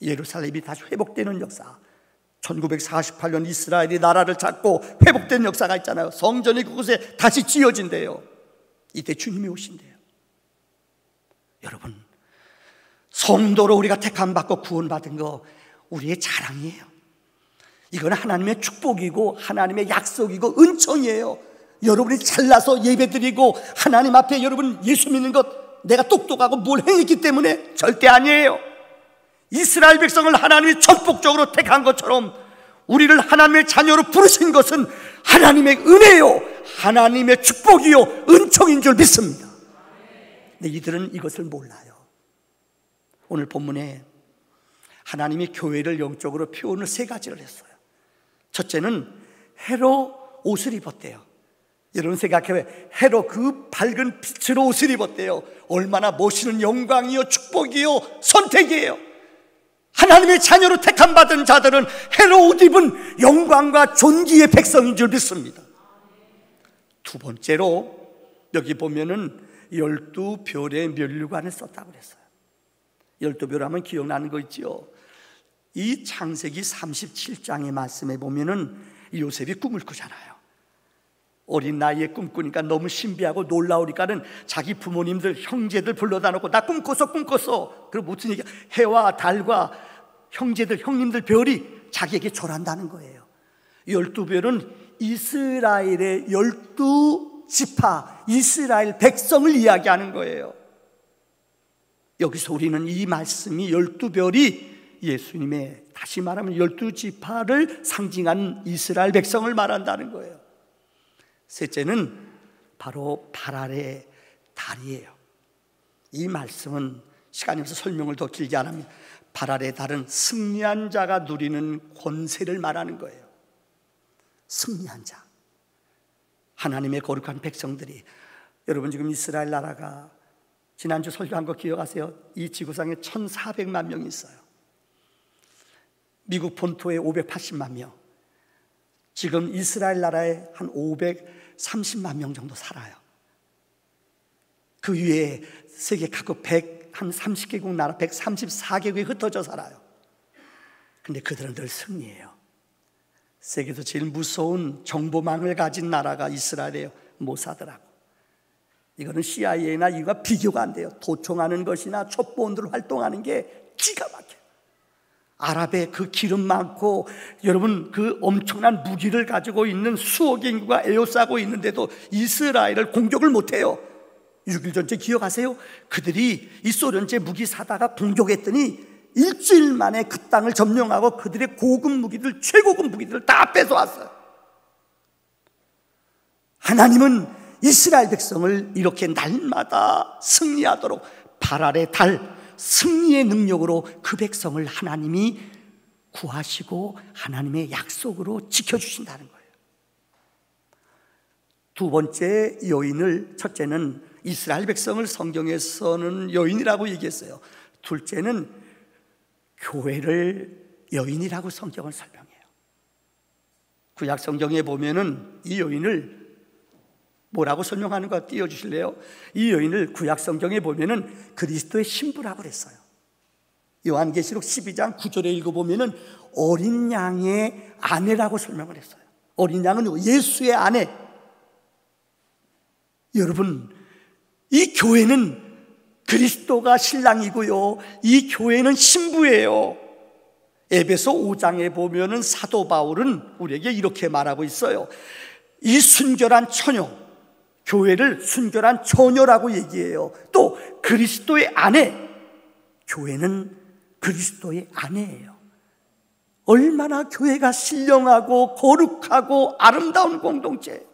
예루살렘이 다시 회복되는 역사. 1948년 이스라엘이 나라를 잡고 회복된 역사가 있잖아요. 성전이 그곳에 다시 지어진대요. 이때 주님이 오신대요. 여러분, 성도로 우리가 택함받고 구원받은 거 우리의 자랑이에요. 이건 하나님의 축복이고 하나님의 약속이고 은총이에요. 여러분이 잘나서 예배드리고 하나님 앞에 여러분 예수 믿는 것 내가 똑똑하고 뭘 행했기 때문에 절대 아니에요. 이스라엘 백성을 하나님이 전폭적으로 택한 것처럼 우리를 하나님의 자녀로 부르신 것은 하나님의 은혜요, 하나님의 축복이요, 은총인 줄 믿습니다. 근데 이들은 이것을 몰라요. 오늘 본문에 하나님이 교회를 영적으로 표현을 세 가지를 했어요. 첫째는 해로 옷을 입었대요. 여러분 생각해요. 해로 그 밝은 빛으로 옷을 입었대요. 얼마나 멋있는 영광이요, 축복이요, 선택이에요. 하나님의 자녀로 택함 받은 자들은 해로 옷 입은 영광과 존귀의 백성인 줄 믿습니다. 두 번째로 여기 보면은 12별의 면류관을 썼다고 그랬어요. 12별 하면 기억나는 거 있지요. 이 창세기 37장의 말씀에 보면은 요셉이 꿈을 꾸잖아요. 어린 나이에 꿈꾸니까 너무 신비하고 놀라우니까는 자기 부모님들, 형제들 불러다 놓고 나 꿈꿨어. 그럼 무슨 얘기야? 해와 달과 형제들, 형님들 별이 자기에게 절한다는 거예요. 12별은 이스라엘의 12지파, 이스라엘 백성을 이야기하는 거예요. 여기서 우리는 이 말씀이 12별이 예수님의, 다시 말하면 12지파를 상징한 이스라엘 백성을 말한다는 거예요. 셋째는 바로 발 아래 달이에요. 이 말씀은 시간이 없어서 설명을 더 길게 안 합니다. 발 아래 달은 승리한 자가 누리는 권세를 말하는 거예요. 승리한 자, 하나님의 거룩한 백성들이, 여러분 지금 이스라엘 나라가 지난주 설교한 거 기억하세요? 이 지구상에 1400만 명이 있어요. 미국 본토에 580만 명, 지금 이스라엘 나라에 한 530만 명 정도 살아요. 그 위에 세계 각국 130개국 나라 134개국에 흩어져 살아요. 근데 그들은 늘 승리해요. 세계에서 제일 무서운 정보망을 가진 나라가 이스라엘이에요. 모사드라고. 이거는 CIA나 이거가 비교가 안 돼요. 도청하는 것이나 첩보원들 활동하는 게 기가 막혀요. 아랍의 그 기름 많고 여러분 그 엄청난 무기를 가지고 있는 수억의 인구가 에워싸고 있는데도 이스라엘을 공격을 못해요. 6.1 전쟁 기억하세요? 그들이 이 소련제 무기 사다가 공격했더니 일주일 만에 그 땅을 점령하고 그들의 고급 무기들, 최고급 무기들을 다 뺏어왔어요. 하나님은 이스라엘 백성을 이렇게 날마다 승리하도록 발 아래 달, 승리의 능력으로 그 백성을 하나님이 구하시고 하나님의 약속으로 지켜주신다는 거예요. 두 번째 여인을, 첫째는 이스라엘 백성을 성경에서는 여인이라고 얘기했어요. 둘째는 교회를 여인이라고 성경을 설명해요. 구약 성경에 보면은 이 여인을 뭐라고 설명하는가 띄워주실래요? 이 여인을 구약 성경에 보면은 그리스도의 신부라고 그랬어요. 요한계시록 12장 9절에 읽어보면은 어린 양의 아내라고 설명을 했어요. 어린 양은 예수의 아내. 여러분, 이 교회는 그리스도가 신랑이고요, 이 교회는 신부예요. 에베소 5장에 보면은 사도 바울은 우리에게 이렇게 말하고 있어요. 이 순결한 처녀, 교회를 순결한 처녀라고 얘기해요. 또 그리스도의 아내, 교회는 그리스도의 아내예요. 얼마나 교회가 신령하고 거룩하고 아름다운 공동체.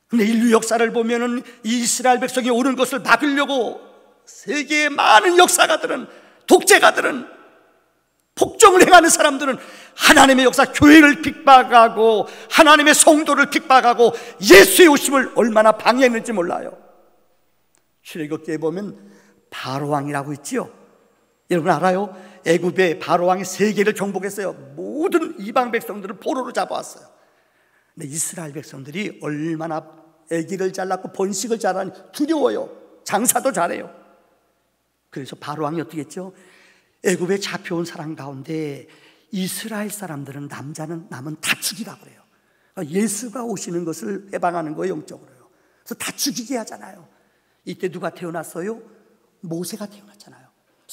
근데 인류 역사를 보면은 이 이스라엘 백성이 오는 것을 막으려고 세계의 많은 역사가들은, 독재가들은, 폭정을 행하는 사람들은 하나님의 역사, 교회를 핍박하고 하나님의 성도를 핍박하고 예수의 오심을 얼마나 방해했는지 몰라요. 출애굽기에 보면 바로왕이라고 있지요. 여러분 알아요? 애굽의 바로왕이 세계를 정복했어요. 모든 이방 백성들을 포로로 잡아왔어요. 근데 이스라엘 백성들이 얼마나 아기를 잘 낳고 번식을 잘하니 두려워요. 장사도 잘해요. 그래서 바로왕이 어떻게 했죠? 애굽에 잡혀온 사람 가운데 이스라엘 사람들은, 남자는 남은 다 죽이라고 그래요. 그러니까 예수가 오시는 것을 해방하는 거예요, 영적으로요. 그래서 다 죽이게 하잖아요. 이때 누가 태어났어요? 모세가 태어났잖아요.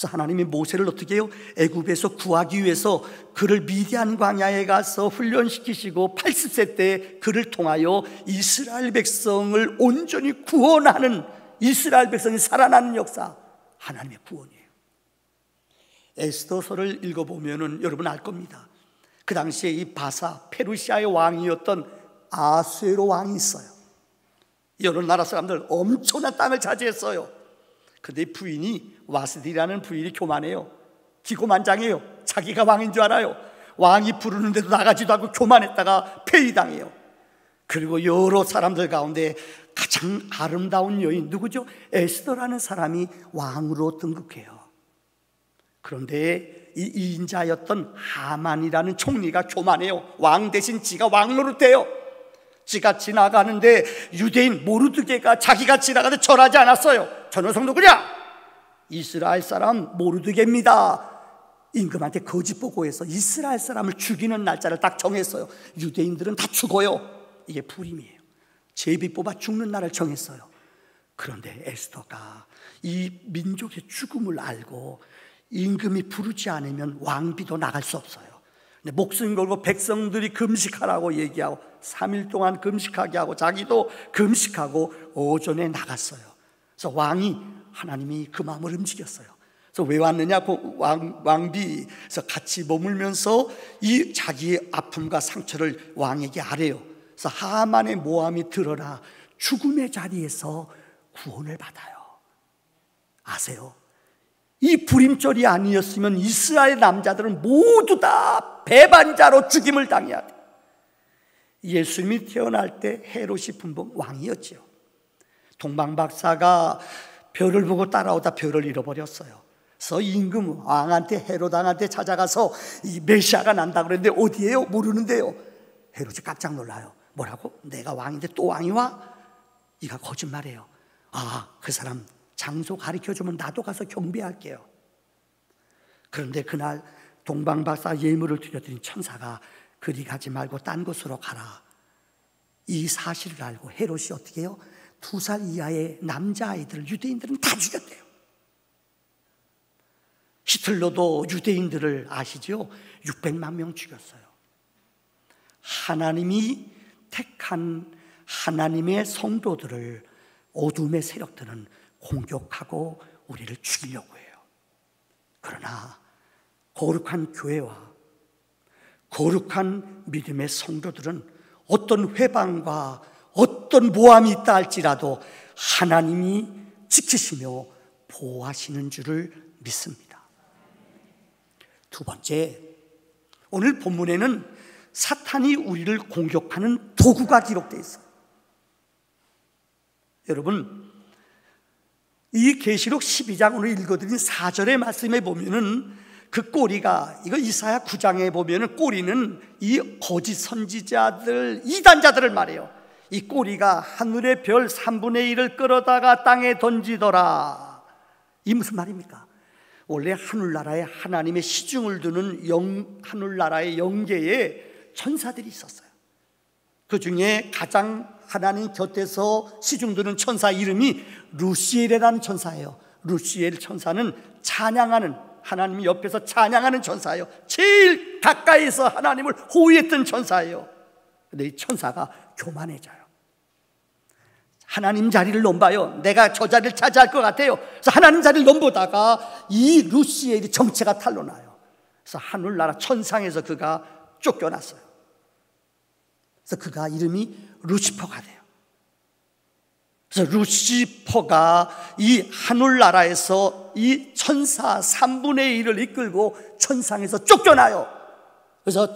그래서 하나님이 모세를 어떻게 해요? 애굽에서 구하기 위해서 그를 미디안 광야에 가서 훈련시키시고 80세 때 그를 통하여 이스라엘 백성을 온전히 구원하는, 이스라엘 백성이 살아나는 역사, 하나님의 구원이에요. 에스더서를 읽어보면 여러분 알 겁니다. 그 당시에 이 바사, 페르시아의 왕이었던 아수에로 왕이 있어요. 여러 나라 사람들 엄청난 땅을 차지했어요. 근데 부인이, 와스디라는 부인이 교만해요. 기고만장해요. 자기가 왕인 줄 알아요. 왕이 부르는데도 나가지도 않고 교만했다가 폐위당해요. 그리고 여러 사람들 가운데 가장 아름다운 여인 누구죠? 에스더라는 사람이 왕으로 등극해요. 그런데 이 이인자였던 하만이라는 총리가 교만해요. 왕 대신 지가 왕 노릇해요. 지가 지나가는데 유대인 모르드게가 자기가 지나가는데 절하지 않았어요. 저 녀석 누구냐? 이스라엘 사람 모르드게입니다. 임금한테 거짓 보고해서 이스라엘 사람을 죽이는 날짜를 딱 정했어요. 유대인들은 다 죽어요. 이게 불임이에요. 제비 뽑아 죽는 날을 정했어요. 그런데 에스더가 이 민족의 죽음을 알고 임금이 부르지 않으면 왕비도 나갈 수 없어요. 근데 목숨 걸고 백성들이 금식하라고 얘기하고 3일 동안 금식하게 하고 자기도 금식하고 오전에 나갔어요. 그래서 왕이, 하나님이 그 마음을 움직였어요. 그래서 왜 왔느냐? 왕비에서 같이 머물면서 이 자기의 아픔과 상처를 왕에게 아뢰요. 그래서 하만의 모함이 드러나 죽음의 자리에서 구원을 받아요. 아세요? 이 불임절이 아니었으면 이스라엘 남자들은 모두 다 배반자로 죽임을 당해야 돼. 예수님이 태어날 때 헤롯이 분봉 왕이었죠. 동방박사가 별을 보고 따라오다 별을 잃어버렸어요. 그래서 임금 왕한테, 헤롯 왕한테 찾아가서 이 메시아가 난다 그랬는데 어디에요? 모르는데요. 헤롯이 깜짝 놀라요. 뭐라고? 내가 왕인데 또 왕이 와? 이가 거짓말해요. 아, 그 사람 장소 가르쳐주면 나도 가서 경배할게요. 그런데 그날 동방박사 예물을 드렸더니 천사가 그리 가지 말고 딴 곳으로 가라. 이 사실을 알고 헤롯이 어떻게 해요? 2살 이하의 남자아이들을 유대인들은 다 죽였대요. 히틀러도 유대인들을 아시죠? 600만 명 죽였어요. 하나님이 택한 하나님의 성도들을 어둠의 세력들은 공격하고 우리를 죽이려고 해요. 그러나 거룩한 교회와 거룩한 믿음의 성도들은 어떤 회방과 어떤 모함이 있다 할지라도 하나님이 지키시며 보호하시는 줄을 믿습니다. 두 번째, 오늘 본문에는 사탄이 우리를 공격하는 도구가 기록되어 있어요. 여러분, 이 계시록 12장 오늘 읽어드린 4절의 말씀에 보면은 그 꼬리가, 이거 이사야 9장에 보면은 꼬리는 이 거짓 선지자들, 이단자들을 말해요. 이 꼬리가 하늘의 별 3분의 1을 끌어다가 땅에 던지더라. 이 무슨 말입니까? 원래 하늘나라에 하나님의 시중을 두는 하늘나라의 영계에 천사들이 있었어요. 그 중에 가장 하나님 곁에서 시중 두는 천사 이름이 루시엘이라는 천사예요. 루시엘 천사는 찬양하는, 하나님 옆에서 찬양하는 천사예요. 제일 가까이서 하나님을 호위했던 천사예요. 근데 이 천사가 교만해져요. 하나님 자리를 넘봐요. 내가 저 자리를 차지할 것 같아요. 그래서 하나님 자리를 넘보다가 이 루시엘이 정체가 탄로나요. 그래서 하늘나라 천상에서 그가 쫓겨났어요. 그래서 그가 이름이 루시퍼가 돼요. 그래서 루시퍼가 이 하늘나라에서 이 천사 3분의 1을 이끌고 천상에서 쫓겨나요. 그래서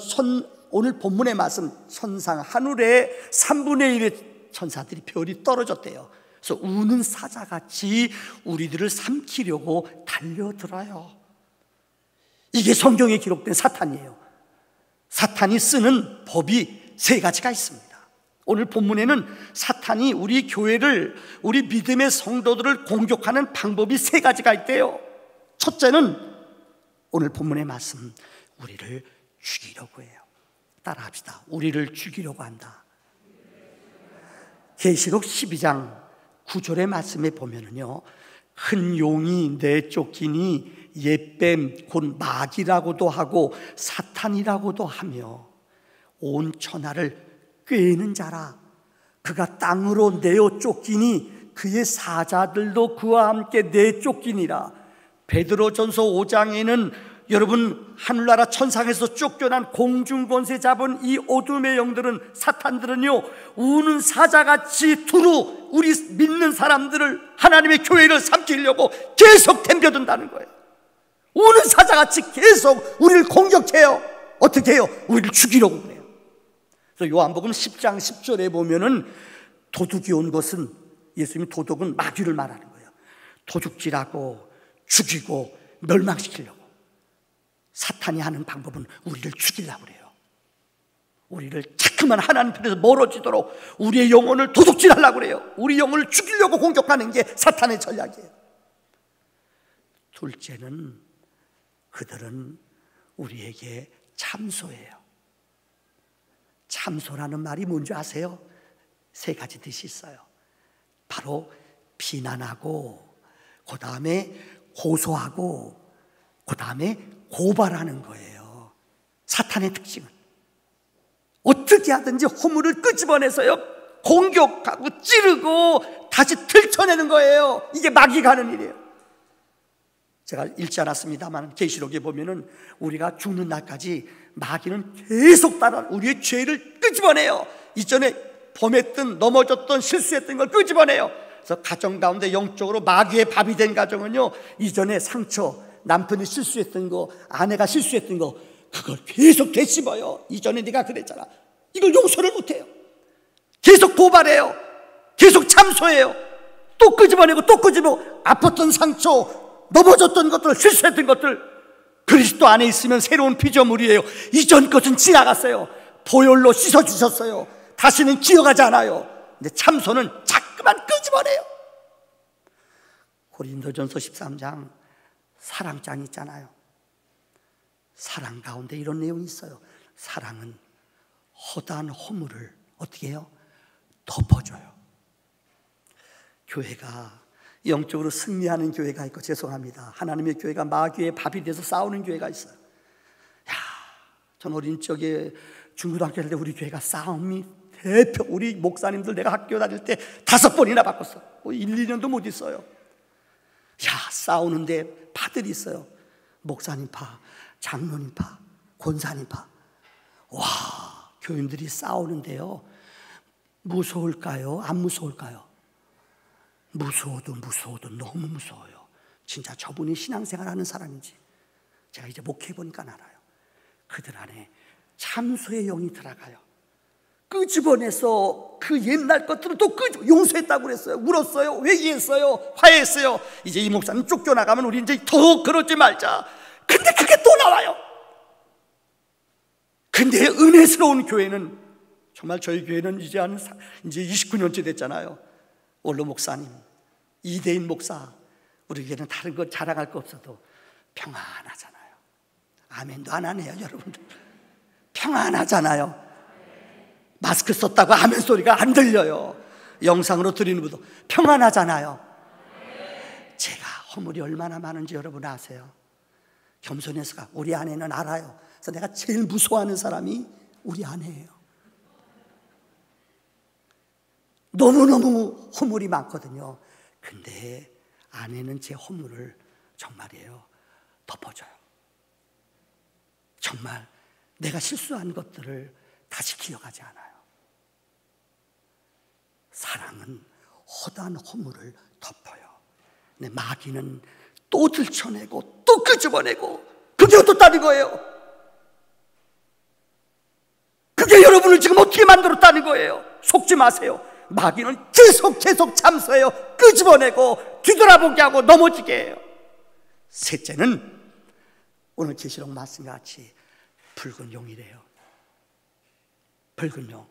오늘 본문의 말씀, 천상 하늘에 3분의 1의 천사들이 별이 떨어졌대요. 그래서 우는 사자같이 우리들을 삼키려고 달려들어요. 이게 성경에 기록된 사탄이에요. 사탄이 쓰는 법이 3가지가 있습니다. 오늘 본문에는 사탄이 우리 교회를, 우리 믿음의 성도들을 공격하는 방법이 3가지가 있대요. 첫째는 오늘 본문의 말씀, 우리를 죽이려고 해요. 따라합시다. 우리를 죽이려고 한다. 계시록 12장 9절의 말씀에 보면은요, 큰 용이 내쫓기니 옛뱀 곧 마귀라고도 하고 사탄이라고도 하며 온 천하를 꾀는 자라. 그가 땅으로 내어 쫓기니 그의 사자들도 그와 함께 내쫓기니라. 베드로전서 5장에는 여러분 하늘나라 천상에서 쫓겨난 공중권세 잡은 이 어둠의 영들은, 사탄들은요, 우는 사자같이 두루 우리 믿는 사람들을, 하나님의 교회를 삼키려고 계속 덤벼든다는 거예요. 우는 사자같이 계속 우리를 공격해요. 어떻게 해요? 우리를 죽이려고 그래요. 그래서 요한복음 10장 10절에 보면은 도둑이 온 것은, 예수님이 도둑은 마귀를 말하는 거예요. 도둑질하고 죽이고 멸망시키려고. 사탄이 하는 방법은 우리를 죽이려고 그래요. 우리를 자꾸만 하나님 편에서 멀어지도록 우리의 영혼을 도둑질하려고 그래요. 우리 영혼을 죽이려고 공격하는 게 사탄의 전략이에요. 둘째는 그들은 우리에게 참소해요. 참소라는 말이 뭔지 아세요? 세 가지 뜻이 있어요. 바로 비난하고, 그 다음에 고소하고, 그 다음에 고발하는 거예요. 사탄의 특징은 어떻게 하든지 허물을 끄집어내서요, 공격하고 찌르고 다시 들춰내는 거예요. 이게 마귀가 하는 일이에요. 제가 읽지 않았습니다만 계시록에 보면은 우리가 죽는 날까지 마귀는 계속 따라 우리의 죄를 끄집어내요. 이전에 범했던, 넘어졌던, 실수했던 걸 끄집어내요. 그래서 가정 가운데 영적으로 마귀의 밥이 된 가정은요, 이전에 상처, 남편이 실수했던 거, 아내가 실수했던 거, 그걸 계속 되씹어요. 이전에 네가 그랬잖아. 이걸 용서를 못해요. 계속 고발해요. 계속 참소해요. 또 끄집어내고 또 끄집어내고, 아팠던 상처, 넘어졌던 것들, 실수했던 것들, 그리스도 안에 있으면 새로운 피조물이에요. 이전 것은 지나갔어요. 보혈로 씻어주셨어요. 다시는 기억하지 않아요. 근데 참소는 자꾸만 끄집어내요. 고린도전서 13장 사랑장 있잖아요. 사랑 가운데 이런 내용이 있어요. 사랑은 허다한 허물을 어떻게 해요? 덮어줘요. 교회가 영적으로 승리하는 교회가 있고, 죄송합니다, 하나님의 교회가 마귀의 밥이 돼서 싸우는 교회가 있어요. 전 어린 적에 중고등학교 때 우리 교회가 싸움이 대표, 우리 목사님들 내가 학교 다닐 때 5번이나 바꿨어. 1, 2년도 못 있어요. 싸우는데 파들이 있어요. 목사님 파, 장로님 파, 권사님 파. 와, 교인들이 싸우는데요, 무서울까요? 안 무서울까요? 무서워도 너무 무서워요. 진짜 저분이 신앙생활 하는 사람인지 제가 이제 목회해보니까 알아요. 그들 안에 참소의 영이 들어가요. 끄집어내서 그 옛날 것들을 또 용서했다고 그랬어요. 울었어요. 회개했어요. 화해했어요. 이제 이 목사님 쫓겨나가면 우리 이제 더 그러지 말자. 근데 그게 또 나와요. 근데 은혜스러운 교회는, 정말 저희 교회는 이제 29년째 됐잖아요. 원로 목사님, 이대인 목사, 우리 교회는 다른 거 자랑할 거 없어도 평안하잖아요. 아멘도 안 하네요, 여러분들. 평안하잖아요. 마스크 썼다고 아멘 소리가 안 들려요. 영상으로 드리는 분도 평안하잖아요. 제가 허물이 얼마나 많은지 여러분 아세요? 겸손해서가 우리 아내는 알아요. 그래서 내가 제일 무서워하는 사람이 우리 아내예요. 너무너무 허물이 많거든요. 근데 아내는 제 허물을 정말이에요, 덮어줘요. 정말 내가 실수한 것들을 다시 기억하지 않아요. 사랑은 허다한 허물을 덮어요. 근데 마귀는 또 들춰내고 또 끄집어내고, 그게 어떻다는 거예요? 그게 여러분을 지금 어떻게 만들었다는 거예요? 속지 마세요. 마귀는 계속 참소해요. 끄집어내고 뒤돌아보게 하고 넘어지게 해요. 셋째는 오늘 계시록 말씀과 같이 붉은 용이래요. 붉은 용.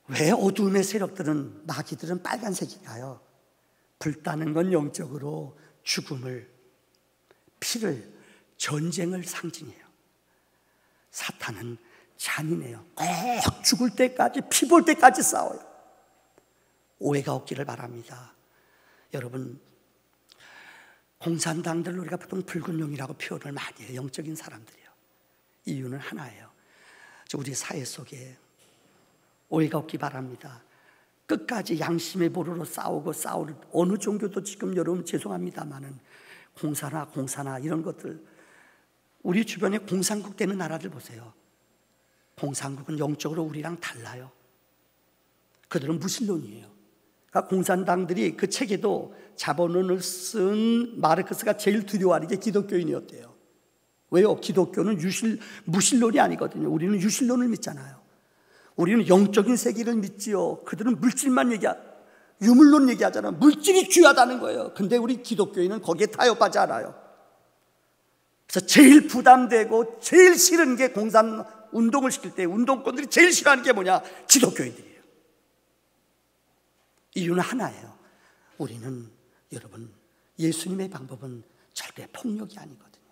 왜 어두움의 세력들은, 마귀들은 빨간색인가요? 불타는 건 영적으로 죽음을, 피를, 전쟁을 상징해요. 사탄은 잔인해요. 꼭 죽을 때까지, 피 볼 때까지 싸워요. 오해가 없기를 바랍니다. 여러분, 공산당들 우리가 보통 붉은 용이라고 표현을 많이 해요. 영적인 사람들이요. 이유는 하나예요. 우리 사회 속에 오해가 없기 바랍니다. 끝까지 양심의 보루로 싸우고 싸울 어느 종교도 지금 여러분 죄송합니다마는 공사나 이런 것들, 우리 주변에 공산국 되는 나라들 보세요. 공산국은 영적으로 우리랑 달라요. 그들은 무신론이에요. 그러니까 공산당들이 그 책에도 자본론을 쓴 마르크스가 제일 두려워하는 게 기독교인이었대요. 왜요? 기독교는 무신론이 아니거든요. 우리는 유신론을 믿잖아요. 우리는 영적인 세계를 믿지요. 그들은 물질만 유물론 얘기하잖아요. 물질이 귀하다는 거예요. 근데 우리 기독교인은 거기에 타협하지 않아요. 그래서 제일 부담되고 제일 싫은 게 공산 운동을 시킬 때 운동권들이 제일 싫어하는 게 뭐냐? 기독교인들이에요. 이유는 하나예요. 우리는 여러분, 예수님의 방법은 절대 폭력이 아니거든요.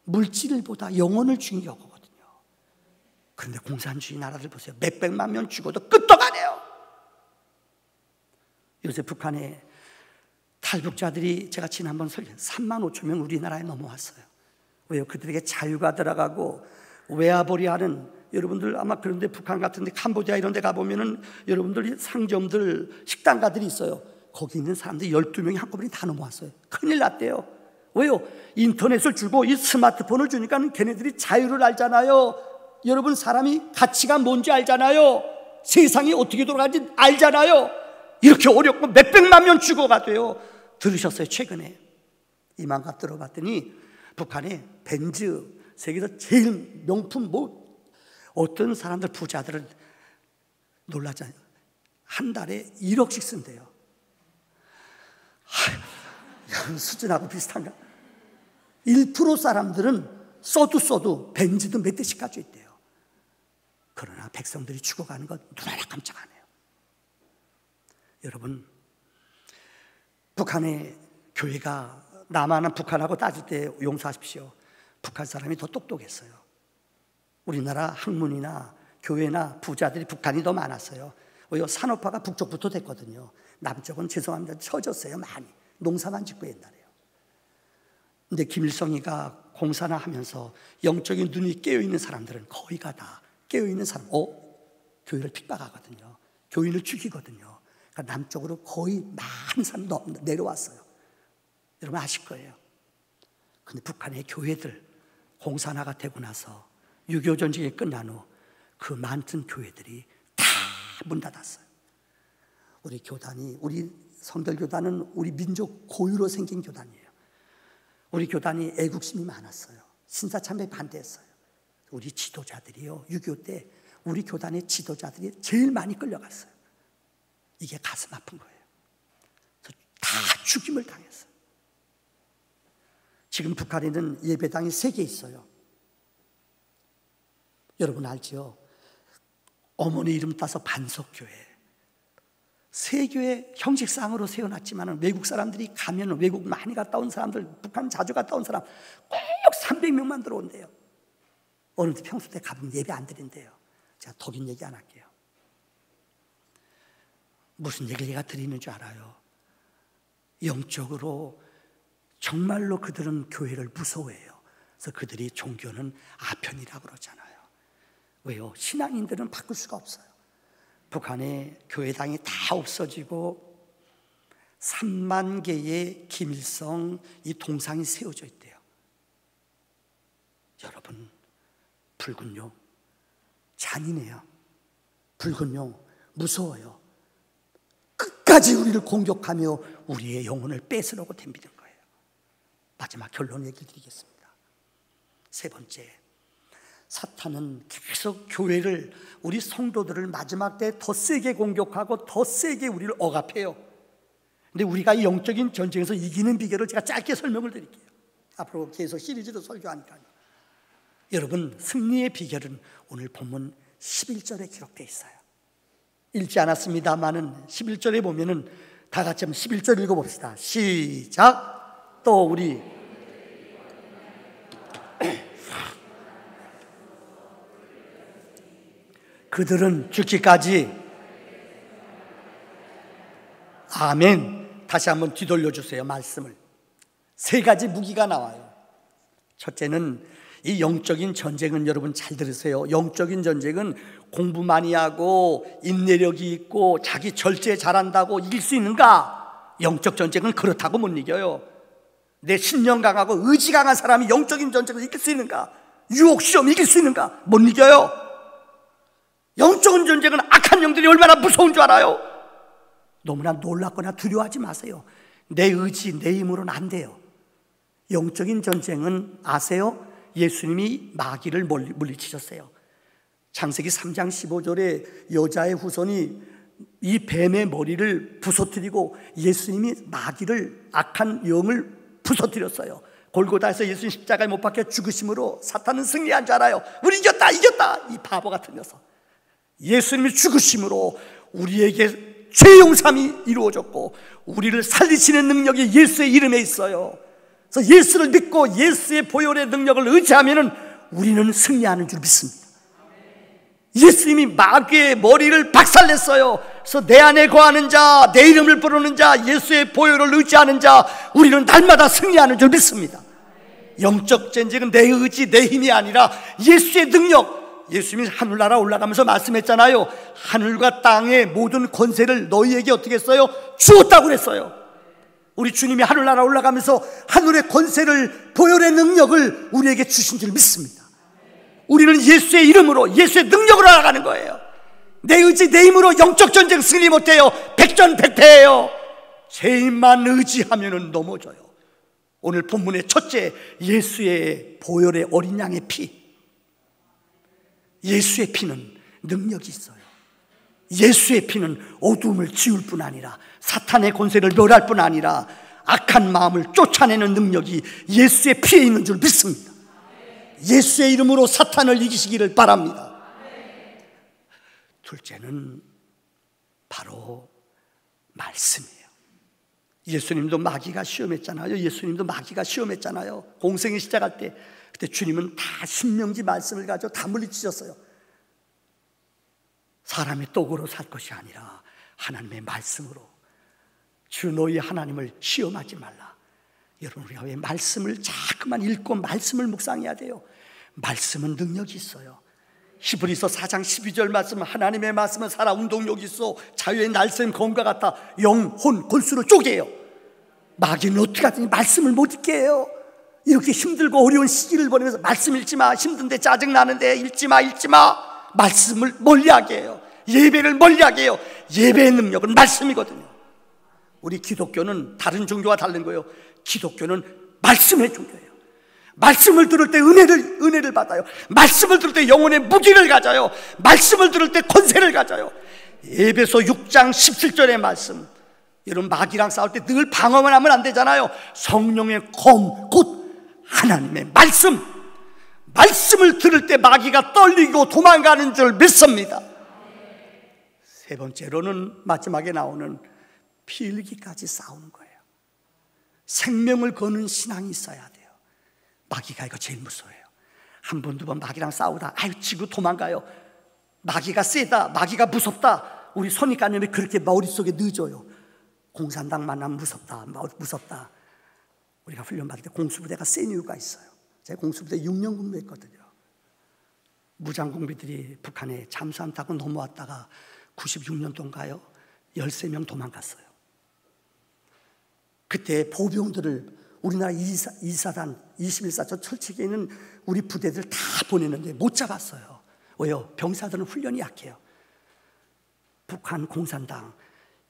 물질보다 영혼을 중요하거든요. 그런데 공산주의 나라들 보세요. 몇백만 명 죽어도 끄떡하네요. 요새 북한에 탈북자들이 제가 지난번 3만 5천 명 우리나라에 넘어왔어요. 왜요? 그들에게 자유가 들어가고 외화벌이하는, 여러분들 아마 그런데 북한 같은데 캄보디아 이런 데 가보면은 여러분들 상점들, 식당가들이 있어요. 거기 있는 사람들이 12명이 한꺼번에 다 넘어왔어요. 큰일 났대요. 왜요? 인터넷을 주고 이 스마트폰을 주니까 걔네들이 자유를 알잖아요. 여러분, 사람이 가치가 뭔지 알잖아요. 세상이 어떻게 돌아가는지 알잖아요. 이렇게 어렵고 몇백만 명 죽어가도요. 들으셨어요? 최근에 이만갑 들어봤더니 북한의 벤츠, 세계에서 제일 명품 어떤 사람들, 부자들은 놀라잖아요. 한 달에 1억씩 쓴대요. 수준하고 비슷한가? 1% 사람들은 써도 벤츠도 몇 대씩 가지고 있대요. 그러나 백성들이 죽어가는 건 눈하나 깜짝 안 해요. 여러분, 북한의 교회가 남한은 북한하고 따질 때 용서하십시오. 북한 사람이 더 똑똑했어요. 우리나라 학문이나 교회나 부자들이 북한이 더 많았어요. 왜요? 산업화가 북쪽부터 됐거든요. 남쪽은 죄송합니다, 처졌어요. 많이 농사만 짓고 옛날에요. 근데 김일성이가 공산화 하면서 영적인 눈이 깨어있는 사람들은 거의가 다 깨어있는 사람, 교회를 핍박하거든요. 교인을 죽이거든요. 그러니까 남쪽으로 거의 많은 사람이 내려왔어요. 여러분 아실 거예요. 근데 북한의 교회들 공산화가 되고 나서 6.25 전쟁이 끝난 후 그 많은 교회들이 다 문 닫았어요. 우리 교단이, 우리 성결교단은 우리 민족 고유로 생긴 교단이에요. 우리 교단이 애국심이 많았어요. 신사참배 반대했어요. 우리 지도자들이요, 6.25 때 우리 교단의 지도자들이 제일 많이 끌려갔어요. 이게 가슴 아픈 거예요. 그래서 다 죽임을 당했어요. 지금 북한에는 예배당이 3개 있어요. 여러분 알지요? 어머니 이름 따서 반석교회, 새 교회 형식상으로 세워놨지만 외국 사람들이 가면, 외국 많이 갔다 온 사람들, 북한 자주 갔다 온 사람 꼭 300명만 들어온대요. 어느 때 평소 때 가보면 예배 안 드린대요. 제가 독인 얘기 안 할게요. 무슨 얘기를 제가 드리는 줄 알아요? 영적으로 정말로 그들은 교회를 무서워해요. 그래서 그들이 종교는 아편이라고 그러잖아요. 왜요? 신앙인들은 바꿀 수가 없어요. 북한의 교회당이 다 없어지고 3만 개의 김일성 이 동상이 세워져 있대요. 여러분, 붉은 용 잔인해요. 붉은 용 무서워요. 끝까지 우리를 공격하며 우리의 영혼을 뺏으려고 덤비는 거예요. 마지막 결론 얘기를 드리겠습니다. 3번째, 사탄은 계속 교회를, 우리 성도들을 마지막 때 더 세게 공격하고 더 세게 우리를 억압해요. 근데 우리가 이 영적인 전쟁에서 이기는 비결을 제가 짧게 설명을 드릴게요. 앞으로 계속 시리즈로 설교하니까요. 여러분, 승리의 비결은 오늘 본문 11절에 기록되어 있어요. 읽지 않았습니다만은 11절에 보면은 다 같이 한번 11절 읽어봅시다. 시작. 또 우리 그들은 죽기까지. 아멘. 다시 한번 뒤돌려 주세요, 말씀을. 세 가지 무기가 나와요. 첫째는 이 영적인 전쟁은, 여러분 잘 들으세요. 영적인 전쟁은 공부 많이 하고 인내력이 있고 자기 절제 잘한다고 이길 수 있는가? 영적 전쟁은 그렇다고 못 이겨요. 내 신령 강하고 의지 강한 사람이 영적인 전쟁을 이길 수 있는가? 유혹 시험 이길 수 있는가? 못 이겨요. 영적인 전쟁은 악한 영들이 얼마나 무서운 줄 알아요? 너무나 놀랍거나 두려워하지 마세요. 내 의지, 내 힘으로는 안 돼요. 영적인 전쟁은 아세요? 예수님이 마귀를 물리치셨어요. 창세기 3장 15절에 여자의 후손이 이 뱀의 머리를 부서뜨리고 예수님이 마귀를, 악한 영을 부서뜨렸어요. 골고다에서 예수님 십자가에 못 박혀 죽으심으로 사탄은 승리한 줄 알아요. 우리 이겼다, 이겼다! 이 바보 같은 녀석. 예수님이 죽으심으로 우리에게 죄 용서함이 이루어졌고 우리를 살리시는 능력이 예수의 이름에 있어요. 그래서 예수를 믿고 예수의 보혈의 능력을 의지하면 우리는 승리하는 줄 믿습니다. 예수님이 마귀의 머리를 박살냈어요. 그래서 내 안에 거하는 자, 내 이름을 부르는 자, 예수의 보혈을 의지하는 자, 우리는 날마다 승리하는 줄 믿습니다. 영적 전쟁은 내 의지, 내 힘이 아니라 예수의 능력. 예수님이 하늘나라 올라가면서 말씀했잖아요. 하늘과 땅의 모든 권세를 너희에게 어떻게 했어요? 주었다고 그랬어요. 우리 주님이 하늘나라 올라가면서 하늘의 권세를, 보혈의 능력을 우리에게 주신 줄 믿습니다. 우리는 예수의 이름으로, 예수의 능력으로 나가는 거예요. 내 의지, 내 힘으로 영적 전쟁 승리 못해요. 백전백패예요. 제 힘만 의지하면 넘어져요. 오늘 본문의 첫째, 예수의 보혈의 어린 양의 피. 예수의 피는 능력이 있어요. 예수의 피는 어두움을 지울 뿐 아니라 사탄의 권세를 멸할 뿐 아니라 악한 마음을 쫓아내는 능력이 예수의 피에 있는 줄 믿습니다. 예수의 이름으로 사탄을 이기시기를 바랍니다. 둘째는 바로 말씀이에요. 예수님도 마귀가 시험했잖아요. 예수님도 마귀가 시험했잖아요. 공생이 시작할 때. 그때 주님은 다 신명지 말씀을 가지고 다 물리치셨어요. 사람의 떡으로 살 것이 아니라 하나님의 말씀으로. 주 너희 하나님을 시험하지 말라. 여러분, 우리가 왜 말씀을 자꾸만 읽고 말씀을 묵상해야 돼요? 말씀은 능력이 있어요. 히브리서 4장 12절 말씀은 하나님의 말씀은 살아 운동력이 있어 자유의 날쌘 검과 같아 영, 혼, 골수를 쪼개요. 마귀는 어떻게 하든지 말씀을 못 읽게 해요. 이렇게 힘들고 어려운 시기를 보내면서 말씀 읽지 마, 힘든데 짜증나는데 읽지 마. 말씀을 멀리하게 해요. 예배를 멀리하게 해요. 예배의 능력은 말씀이거든요. 우리 기독교는 다른 종교와 다른 거예요. 기독교는 말씀의 종교예요. 말씀을 들을 때 은혜를 받아요. 말씀을 들을 때 영혼의 무기를 가져요. 말씀을 들을 때 권세를 가져요. 에베소 6장 17절의 말씀. 여러분, 마귀랑 싸울 때 늘 방어만 하면 안 되잖아요. 성령의 검, 곧 하나님의 말씀. 말씀을 들을 때 마귀가 떨리고 도망가는 줄 믿습니다. 세 번째로는 마지막에 나오는 피 흘리기까지 싸우는 거예요. 생명을 거는 신앙이 있어야 돼요. 마귀가 이거 제일 무서워해요. 한 번, 두 번 마귀랑 싸우다 지고 도망가요. 마귀가 세다, 마귀가 무섭다. 우리 선입관념이 그렇게 머릿속에 늦어요. 공산당 만나면 무섭다. 우리가 훈련받을 때 공수부대가 센 이유가 있어요. 제가 공수부대 6년 근무했거든요. 무장공비들이 북한에 잠수함 타고 넘어왔다가 96년도인가요? 13명 도망갔어요. 그때 보병들을 우리나라 2사단, 21사초 철책에 있는 우리 부대들 다 보냈는데 못 잡았어요. 왜요? 병사들은 훈련이 약해요. 북한 공산당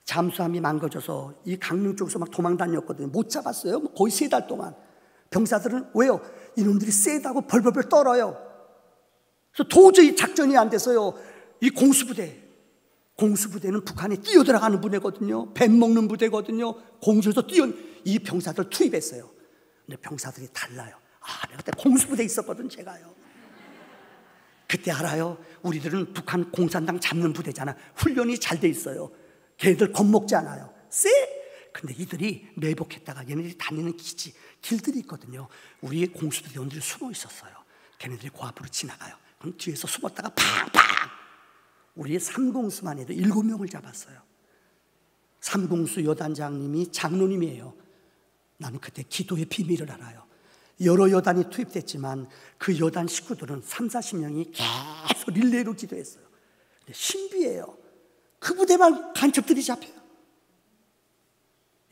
잠수함이 망가져서 이 강릉 쪽에서 막 도망 다녔거든요. 못 잡았어요. 거의 3달 동안. 병사들은 왜요? 이놈들이 세다고 벌벌벌 떨어요. 그래서 도저히 작전이 안 돼서요. 이 공수부대는 북한에 뛰어들어가는 부대거든요. 뱀 먹는 부대거든요. 공수에서 이 병사들 투입했어요. 근데 병사들이 달라요. 내가 그때 공수부대에 있었거든, 제가요. 그때 알아요. 우리들은 북한 공산당 잡는 부대잖아. 훈련이 잘 돼 있어요. 걔들 겁먹지 않아요. 근데 이들이 매복했다가 얘네들이 다니는 길들이 있거든요. 우리의 공수부대원들이 숨어 있었어요. 걔네들이 그 앞으로 지나가요. 그럼 뒤에서 숨었다가 팡팡! 우리의 삼공수만 해도 7명을 잡았어요. 삼공수 여단장님이 장로님이에요. 나는 그때 기도의 비밀을 알아요. 여러 여단이 투입됐지만 그 여단 식구들은 30-40명이 계속 릴레이로 기도했어요. 신비해요. 그 부대만 간첩들이 잡혀요.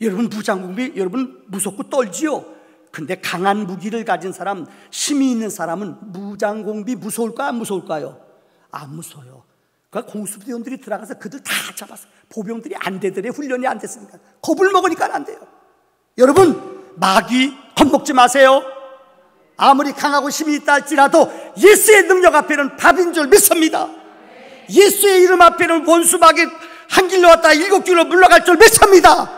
여러분 무장공비, 여러분 무섭고 떨지요? 근데 강한 무기를 가진 사람, 힘이 있는 사람은 무장공비 무서울까요? 안 무서울까요? 안 무서워요. 그러니까 공수부대원들이 들어가서 그들 다 잡았어요. 보병들이 안 되더래. 훈련이 안 됐으니까. 겁을 먹으니까 안 돼요. 여러분, 마귀 겁먹지 마세요. 아무리 강하고 힘이 있다 할지라도 예수의 능력 앞에는 밥인 줄 믿습니다. 예수의 이름 앞에는 원수 마귀 한 길로 왔다 7길로 물러갈 줄 믿습니다.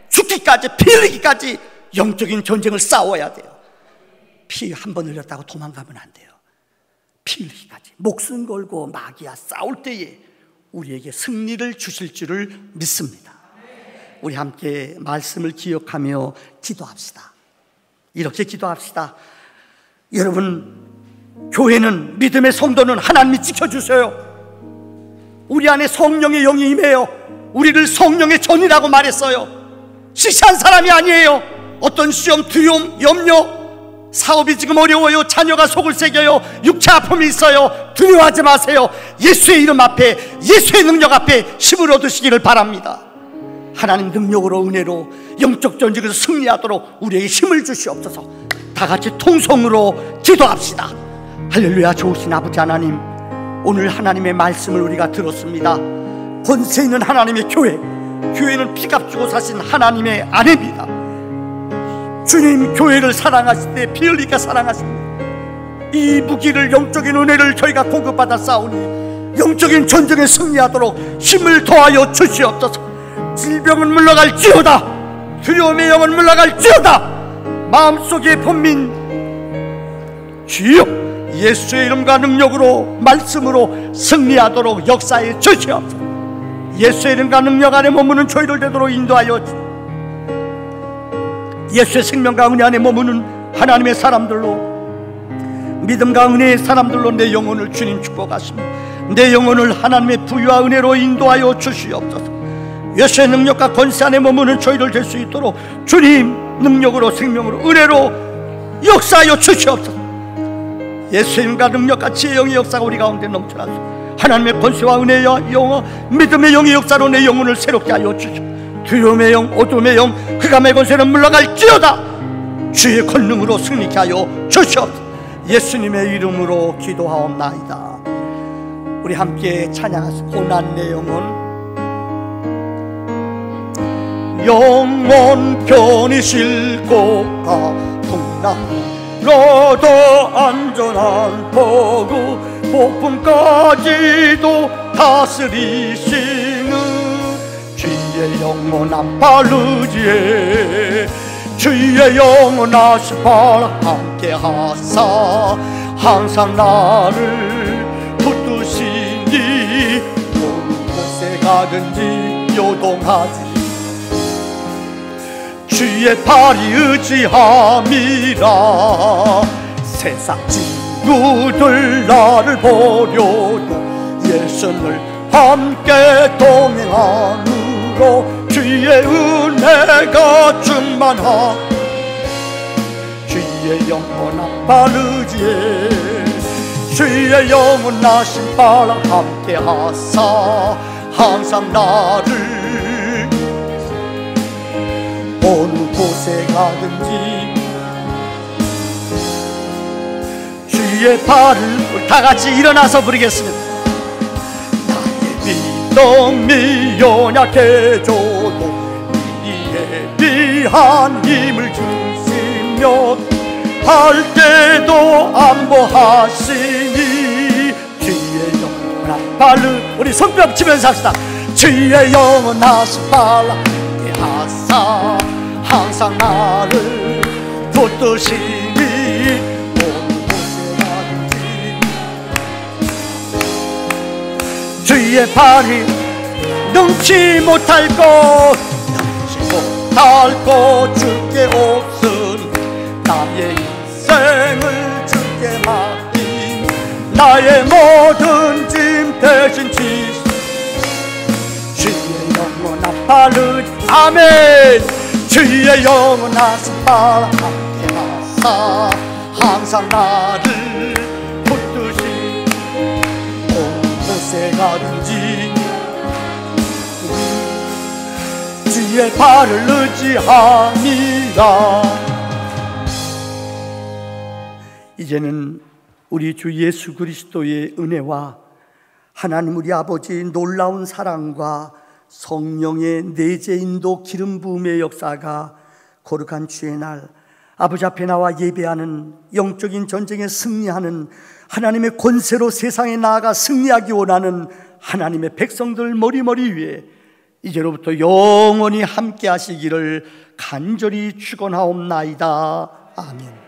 죽기까지, 피 흘리기까지 영적인 전쟁을 싸워야 돼요. 피 한 번 흘렸다고 도망가면 안 돼요. 피 흘리기까지 목숨 걸고 마귀와 싸울 때에 우리에게 승리를 주실 줄을 믿습니다. 우리 함께 말씀을 기억하며 기도합시다. 이렇게 기도합시다. 여러분, 교회는, 믿음의 성도는 하나님이 지켜주세요. 우리 안에 성령의 영이 임해요. 우리를 성령의 전이라고 말했어요. 시시한 사람이 아니에요. 어떤 시험, 두려움, 염려, 사업이 지금 어려워요. 자녀가 속을 새겨요. 육체 아픔이 있어요. 두려워하지 마세요. 예수의 이름 앞에, 예수의 능력 앞에 힘을 얻으시기를 바랍니다. 하나님 능력으로, 은혜로 영적 전쟁에서 승리하도록 우리에게 힘을 주시옵소서. 다 같이 통성으로 기도합시다. 할렐루야. 좋으신 아버지 하나님, 오늘 하나님의 말씀을 우리가 들었습니다. 권세 있는 하나님의 교회, 교회는 피값 주고 사신 하나님의 아내입니다. 주님, 교회를 사랑하실 때 피 흘리게 사랑하십니다. 이 무기를, 영적인 은혜를 저희가 공급받아 싸우니 영적인 전쟁에 승리하도록 힘을 더하여 주시옵소서. 질병은 물러갈지어다. 두려움의 영은 물러갈지어다. 마음속의 본민 주여, 예수의 이름과 능력으로, 말씀으로 승리하도록 역사해 주시옵소서. 예수의 이름과 능력 안에 머무는 저희를 되도록 인도하여 주시옵소서. 예수의 생명과 은혜 안에 머무는 하나님의 사람들로, 믿음과 은혜의 사람들로 내 영혼을 주님 축복하십니다. 내 영혼을 하나님의 부유와 은혜로 인도하여 주시옵소서. 예수의 능력과 권세 안에 머무는 저희를 될 수 있도록 주님 능력으로, 생명으로, 은혜로 역사하여 주시옵소서. 예수의 이름과 능력과 지혜의 영의 역사가 우리 가운데 넘쳐나서 하나님의 권세와 은혜의 영어, 믿음의 영의 역사로 내 영혼을 새롭게 하여 주시옵소서. 두려움의 영, 어둠의 영, 흑암의 권세는 물러갈지어다. 주의 권능으로 승리케 하여 주시옵소서. 예수님의 이름으로 기도하옵나이다. 우리 함께 찬양하시고, 고난 내 영혼 편히 싣고 가풍나 너도 안전한 폭우 폭풍까지도 다스리시는 주의 영원한 발르지에 주의 영원한 시발 함께 하사 항상 나를 붙드시니 어느 곳에 가든지 요동하지 주의 팔이 의지함이라. 세상 친구들 나를 버려도 예수를 함께 동행함으로 주의 은혜가 충만하. 주의 영원한 발르지에 주의 영원하신 바람 함께 하사 항상 나를 어느 곳에 가든지 주의 발을 다 같이 일어나서 부르겠습니다. 나의 믿음이 연약해져도 이에 비한 힘을 주시며 할 때도 안보하시니 주의 영원한 발을 우리 손뼉 치면서 합시다. 주의 영원하신 발 함께 하사 항상 나를 붙드시니 어느 곳에 가든지 주의 발이 능치 못할 것 주께 없으니 나의 인생을 주께 맡긴 나의 모든 짐 대신 지시 주의 영원한 발을 아멘. 주의 영원하신 발 함께하사 항상 나를 붙드시 온 곳에 가든지 주의 발을 의지함이라. 이제는 우리 주 예수 그리스도의 은혜와 하나님 우리 아버지의 놀라운 사랑과 성령의 내재 인도 기름 부음의 역사가 거룩한 주의 날 아버지 앞에 나와 예배하는 영적인 전쟁에 승리하는 하나님의 권세로 세상에 나아가 승리하기 원하는 하나님의 백성들 머리머리 위에 이제로부터 영원히 함께 하시기를 간절히 축원하옵나이다. 아멘.